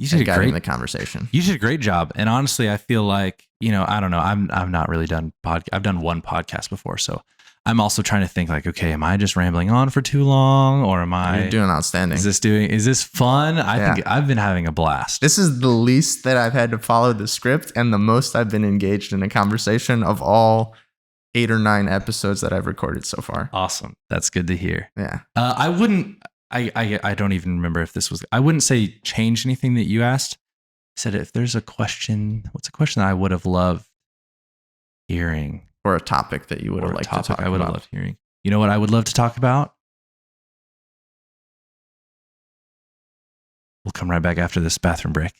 at guiding the conversation? You did a great job, and honestly, I feel like I don't know. I'm not really done I've done one podcast before, so I'm also trying to think like, okay, am I just rambling on for too long, or am I? You're doing outstanding. Is this fun? I think I've been having a blast. This is the least that I've had to follow the script, and the most I've been engaged in a conversation of all 8 or 9 episodes that I've recorded so far. Awesome. That's good to hear. Yeah. I wouldn't, I don't even remember if this was, I wouldn't say change anything that you asked. I said, if there's a question, what's a question that I would have loved hearing? Or a topic that you would have liked to talk about. I would have loved hearing. You know what I would love to talk about? We'll come right back after this bathroom break.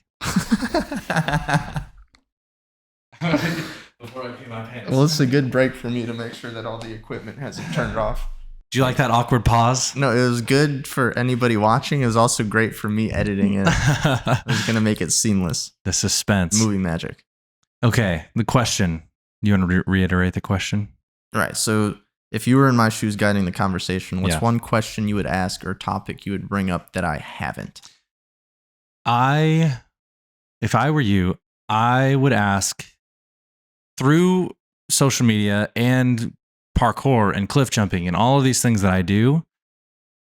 Before I pee my pants. Well, it's a good break for me to make sure that all the equipment hasn't turned off. Do you like that awkward pause? No, it was good for anybody watching. It was also great for me editing it. It was going to make it seamless. The suspense. Movie magic. Okay, the question You want to reiterate the question? Right. So if you were in my shoes guiding the conversation, what's Yeah. one question you would ask or topic you would bring up that I haven't? If I were you, I would ask through social media and parkour and cliff jumping and all of these things that I do,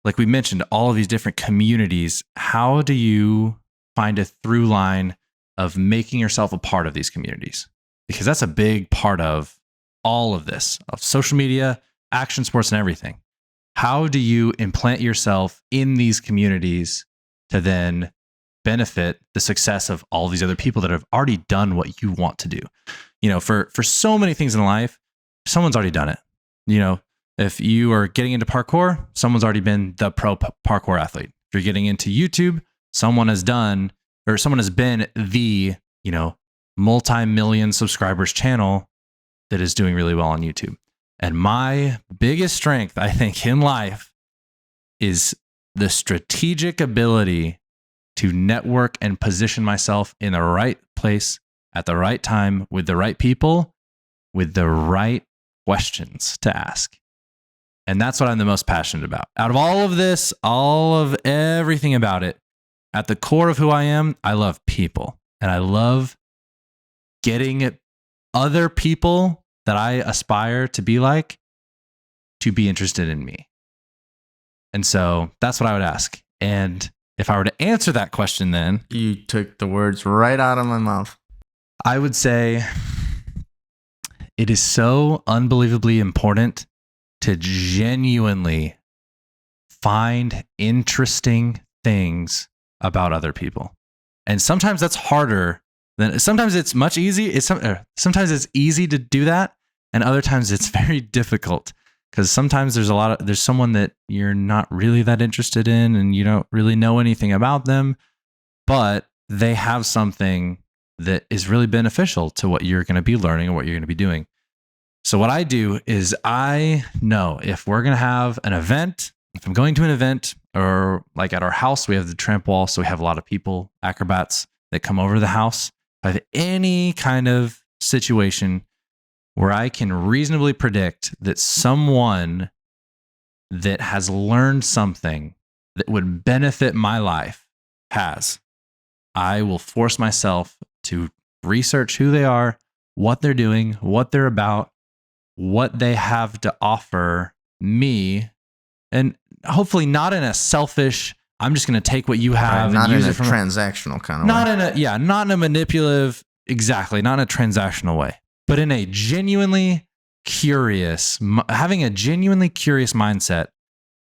like we mentioned, all of these different communities, how do you find a through line of making yourself a part of these communities? Because that's a big part of all of this, of social media, action sports, and everything. How do you implant yourself in these communities to then benefit the success of all these other people that have already done what you want to do? You know, for so many things in life, someone's already done it. You know, if you are getting into parkour, someone's already been the pro parkour athlete. If you're getting into YouTube, someone has been the, you know, multi-million subscribers channel that is doing really well on YouTube. And my biggest strength, I think, in life is the strategic ability to network and position myself in the right place at the right time with the right people, with the right questions to ask. And that's what I'm the most passionate about. Out of all of this, all of everything about it, at the core of who I am, I love people. And I love getting other people that I aspire to be like to be interested in me. And so that's what I would ask. And if I were to answer that question, then You took the words right out of my mouth. I would say it is so unbelievably important to genuinely find interesting things about other people. And sometimes that's harder than, sometimes it's much easy. Sometimes it's easy to do that. And other times it's very difficult because sometimes there's someone that you're not really that interested in and you don't really know anything about them, but they have something that is really beneficial to what you're going to be learning or what you're going to be doing. So what I do is I know if we're going to have an event, if I'm going to an event, or like at our house, we have the Tramp Wall. So we have a lot of people, acrobats that come over to the house. If I have any kind of situation where I can reasonably predict that someone that has learned something that would benefit my life I will force myself to research who they are, what they're doing, what they're about, what they have to offer me, and hopefully not in a selfish, I'm just going to take what you have Not and in use a it from transactional kind of not way. not in a manipulative, exactly, not in a transactional way, but in a genuinely curious, having a genuinely curious mindset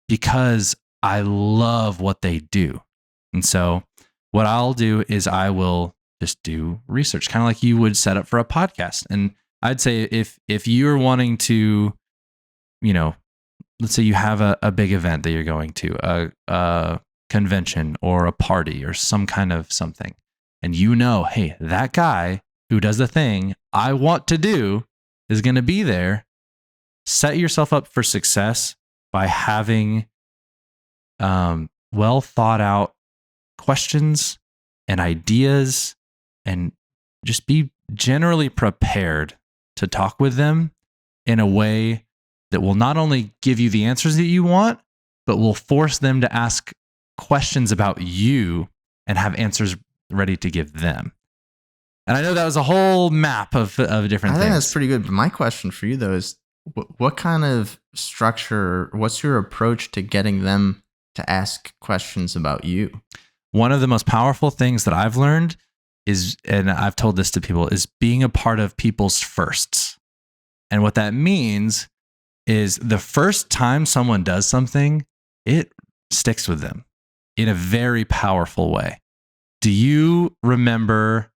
because I love what they do. And so what I'll do is I will just do research, kind of like you would set up for a podcast. And I'd say if you're wanting to, you know, let's say you have a big event that you're going to, a convention or a party or some kind of something, and you know, hey, that guy who does the thing I want to do is going to be there. Set yourself up for success by having well thought out questions and ideas, and just be generally prepared to talk with them in a way that will not only give you the answers that you want, but will force them to ask questions about you and have answers ready to give them. And I know that was a whole map of different things. I think that's pretty good. But my question for you, though, is what kind of structure, what's your approach to getting them to ask questions about you? One of the most powerful things that I've learned is, and I've told this to people, is being a part of people's firsts. And what that means is the first time someone does something, it sticks with them in a very powerful way. Do you remember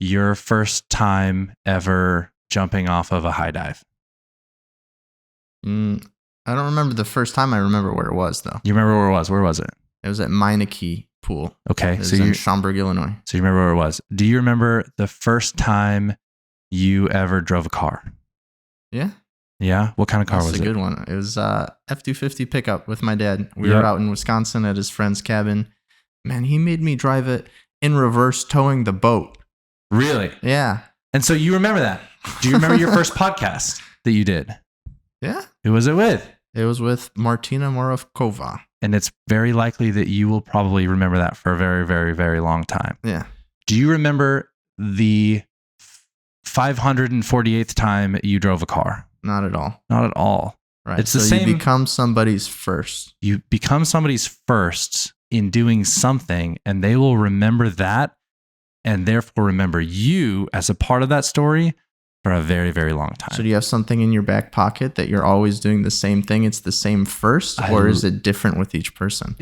your first time ever jumping off of a high dive? I don't remember the first time. I remember where it was, though. You remember where it was? Where was it? It was at Meineke Pool. Okay. It was in Schaumburg, Illinois. So you remember where it was. Do you remember the first time you ever drove a car? Yeah. Yeah? What kind of car was it? That's a good one. It was F-250 pickup with my dad. We were out in Wisconsin at his friend's cabin. Man, he made me drive it in reverse, towing the boat. Really? Yeah. And so you remember that? Do you remember your first podcast that you did? Yeah. Who was it with? It was with Martina Moravkova. And it's very likely that you will probably remember that for a very, very, very long time. Yeah. Do you remember the 548th time you drove a car? Not at all. Not at all. Right. It's the so same. You become somebody's first. You become somebody's first in doing something, and they will remember that and therefore remember you as a part of that story for a very, very long time. So do you have something in your back pocket that you're always doing the same thing? It's the same first, or is it different with each person?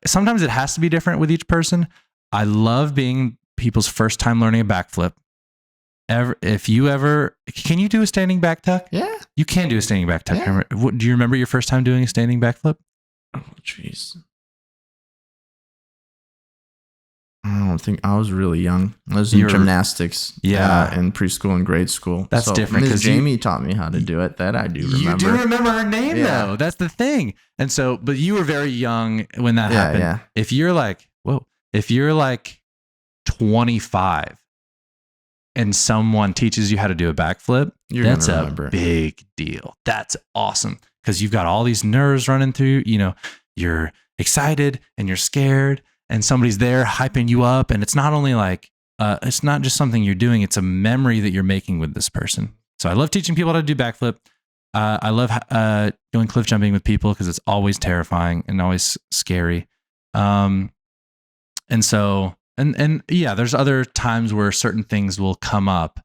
Sometimes it has to be different with each person. I love being people's first time learning a backflip. If you ever, can you do a standing back tuck? Yeah. You can do a standing back tuck. Yeah. Do you remember your first time doing a standing backflip? Oh, jeez. I don't think I was really young. I was in gymnastics in preschool and grade school. That's different. Ms. Jamie taught me how to do it. That I do remember. You do remember her name though. That's the thing. And so, but you were very young when that happened. Yeah. If you're like 25 and someone teaches you how to do a backflip, that's a big deal. That's awesome. Because you've got all these nerves running through, you're excited and you're scared. And somebody's there hyping you up. And it's not only like, it's not just something you're doing, it's a memory that you're making with this person. So I love teaching people how to do backflip. I love going cliff jumping with people because it's always terrifying and always scary. And there's other times where certain things will come up.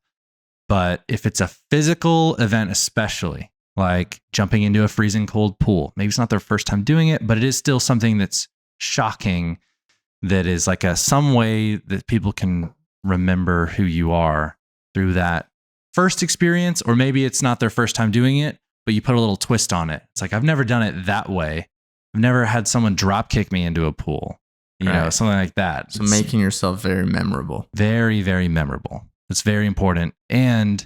But if it's a physical event, especially like jumping into a freezing cold pool, maybe it's not their first time doing it, but it is still something that's shocking. That is like some way that people can remember who you are through that first experience, or maybe it's not their first time doing it, but you put a little twist on it. It's like, I've never done it that way. I've never had someone drop kick me into a pool, you know, something like that. So making yourself very memorable. Very, very memorable. It's very important. And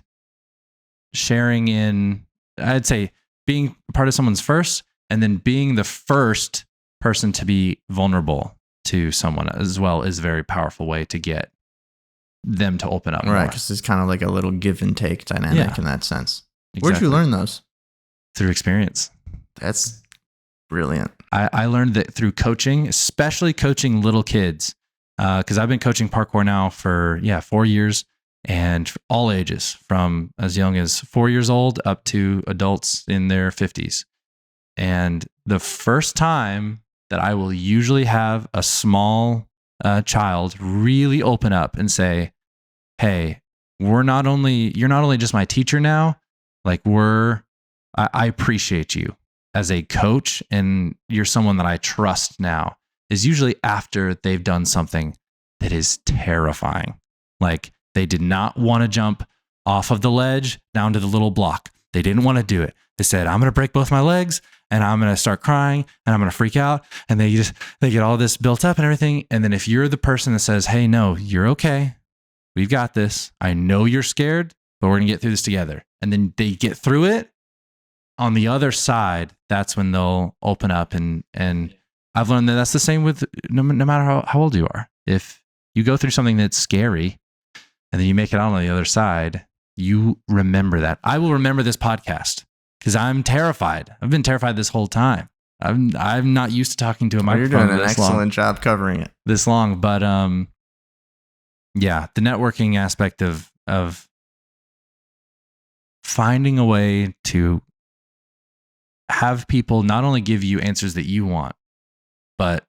sharing I'd say being part of someone's first, and then being the first person to be vulnerable to someone as well is a very powerful way to get them to open up. Right, because it's kind of like a little give and take dynamic in that sense. Exactly. Where'd you learn those? Through experience. That's brilliant. I learned that through coaching, especially coaching little kids, because I've been coaching parkour now for 4 years, and all ages, from as young as 4 years old up to adults in their 50s. And the first time that I will usually have a small child really open up and say, "Hey, you're not only just my teacher now, like I appreciate you as a coach, and you're someone that I trust now," is usually after they've done something that is terrifying. Like they did not want to jump off of the ledge down to the little block. They didn't want to do it. They said, "I'm going to break both my legs and I'm going to start crying and I'm going to freak out." And they get all this built up and everything. And then if you're the person that says, "Hey, no, you're okay. We've got this. I know you're scared, but we're going to get through this together." And then they get through it. On the other side, that's when they'll open up. And I've learned that that's the same with no matter how old you are. If you go through something that's scary and then you make it out on the other side, you remember that. I will remember this podcast because I'm terrified. I've been terrified this whole time. I'm not used to talking to a microphone. You're doing an excellent job covering it this long, but the networking aspect of finding a way to have people not only give you answers that you want, but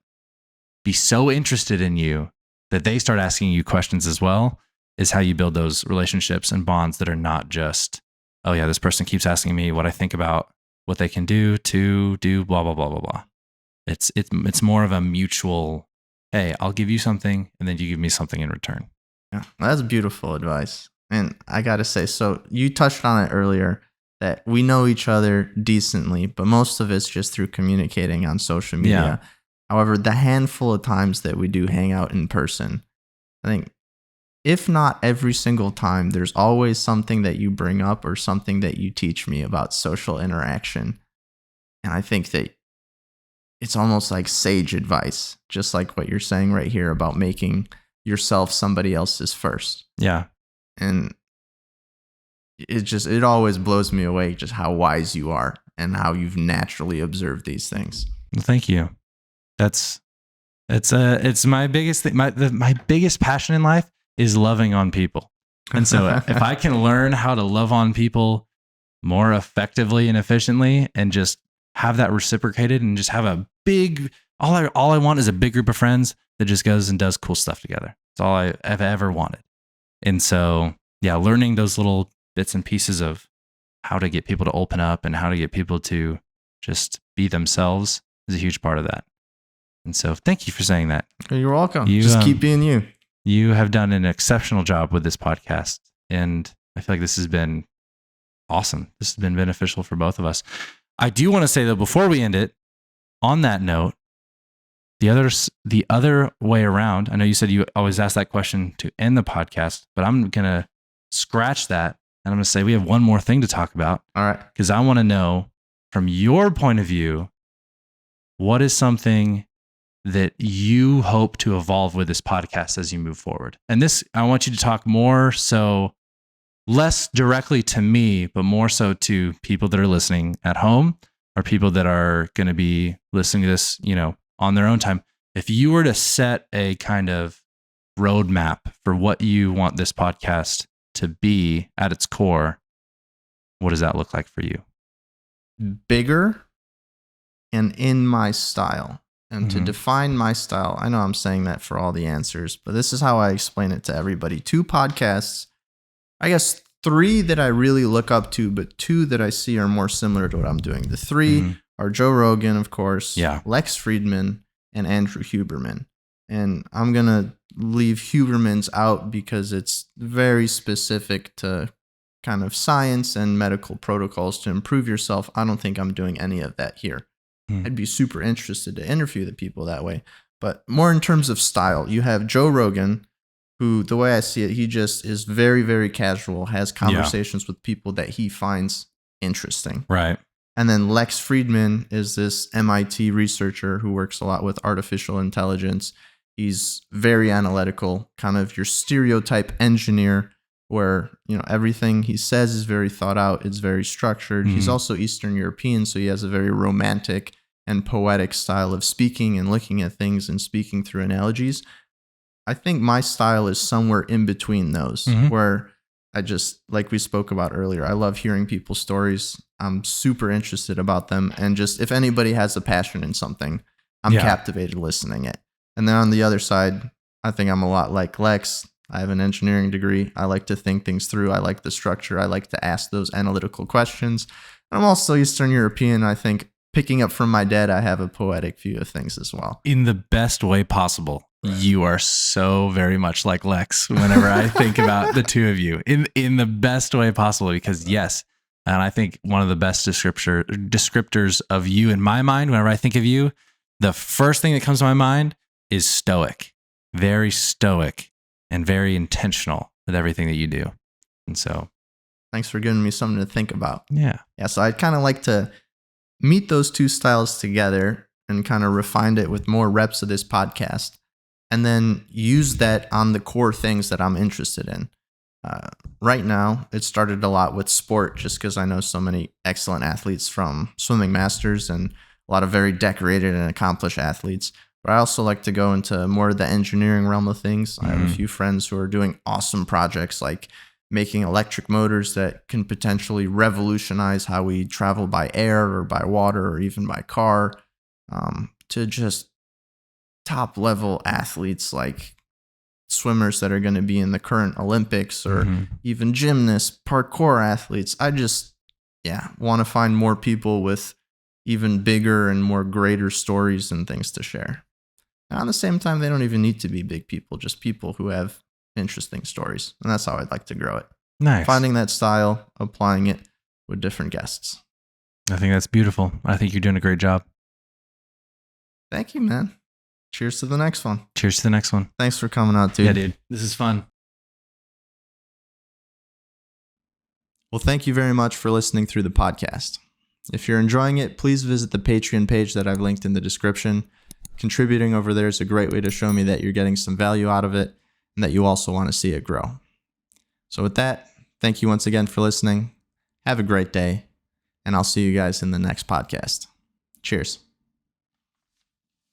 be so interested in you that they start asking you questions as well, is how you build those relationships and bonds that are not just, "Oh yeah, this person keeps asking me what I think about what they can do to do blah, blah, blah, blah, blah." It's more of a mutual, "Hey, I'll give you something and then you give me something in return." Yeah, that's beautiful advice. And I got to say, so you touched on it earlier that we know each other decently, but most of it's just through communicating on social media. Yeah. However, the handful of times that we do hang out in person, I think, if not every single time, there's always something that you bring up or something that you teach me about social interaction. And I think that it's almost like sage advice, just like what you're saying right here about making yourself somebody else's first. Yeah. And it always blows me away just how wise you are and how you've naturally observed these things. Well, thank you. It's my biggest thing. My biggest passion in life is loving on people. And so if I can learn how to love on people more effectively and efficiently and just have that reciprocated and just have a big, all I want is a big group of friends that just goes and does cool stuff together. That's all I've ever wanted. And so, yeah, learning those little bits and pieces of how to get people to open up and how to get people to just be themselves is a huge part of that. And so thank you for saying that. You're welcome. Just keep being you. You have done an exceptional job with this podcast. And I feel like this has been awesome. This has been beneficial for both of us. I do want to say, though, before we end it, on that note, the other way around, I know you said you always ask that question to end the podcast, but I'm going to scratch that and I'm going to say we have one more thing to talk about. All right. Because I want to know, from your point of view, what is something that you hope to evolve with this podcast as you move forward? And this, I want you to talk more so, less directly to me, but more so to people that are listening at home or people that are going to be listening to this, on their own time. If you were to set a kind of roadmap for what you want this podcast to be at its core, what does that look like for you? Bigger and in my style. And to define my style, I know I'm saying that for all the answers, but this is how I explain it to everybody. 2 podcasts, I guess 3 that I really look up to, but 2 that I see are more similar to what I'm doing. The 3 are Joe Rogan, of course, Lex Friedman, and Andrew Huberman. And I'm going to leave Huberman's out because it's very specific to kind of science and medical protocols to improve yourself. I don't think I'm doing any of that here. I'd be super interested to interview the people that way. But more in terms of style, you have Joe Rogan, who, the way I see it, he just is very, very casual, has conversations with people that he finds interesting. Right. And then Lex Friedman is this MIT researcher who works a lot with artificial intelligence. He's very analytical, kind of your stereotype engineer, where everything he says is very thought out. It's very structured. He's also Eastern European, so he has a very romantic and poetic style of speaking and looking at things and speaking through analogies. I think my style is somewhere in between those, where I just, like we spoke about earlier, I love hearing people's stories. I'm super interested about them. And just, if anybody has a passion in something, I'm captivated listening it. And then on the other side, I think I'm a lot like Lex. I have an engineering degree. I like to think things through. I like the structure. I like to ask those analytical questions. And I'm also Eastern European. I think, picking up from my dad, I have a poetic view of things as well. In the best way possible. Right. You are so very much like Lex whenever I think about the two of you, in the best way possible, because yes. And I think one of the best descriptors of you in my mind, whenever I think of you, the first thing that comes to my mind is stoic, very stoic and very intentional with everything that you do. And so thanks for giving me something to think about. Yeah. So I'd kind of like to meet those 2 styles together and kind of refine it with more reps of this podcast, and then use that on the core things that I'm interested in. Right now, it started a lot with sport, just because I know so many excellent athletes from Swimming Masters and a lot of very decorated and accomplished athletes. But I also like to go into more of the engineering realm of things. I have a few friends who are doing awesome projects like making electric motors that can potentially revolutionize how we travel by air or by water or even by car, to just top level athletes like swimmers that are going to be in the current Olympics, or even gymnasts, parkour athletes. I just, want to find more people with even bigger and more greater stories and things to share. And at the same time, they don't even need to be big people, just people who have interesting stories. And that's how I'd like to grow it. Nice. Finding that style, applying it with different guests. I think that's beautiful. I think you're doing a great job. Thank you, man. Cheers to the next one. Cheers to the next one. Thanks for coming out, dude. Yeah, dude. This is fun. Well, thank you very much for listening through the podcast. If you're enjoying it, please visit the Patreon page that I've linked in the description. Contributing over there is a great way to show me that you're getting some value out of it and that you also want to see it grow. So with that, Thank you once again for listening. Have a great day, and I'll see you guys in the next podcast. Cheers.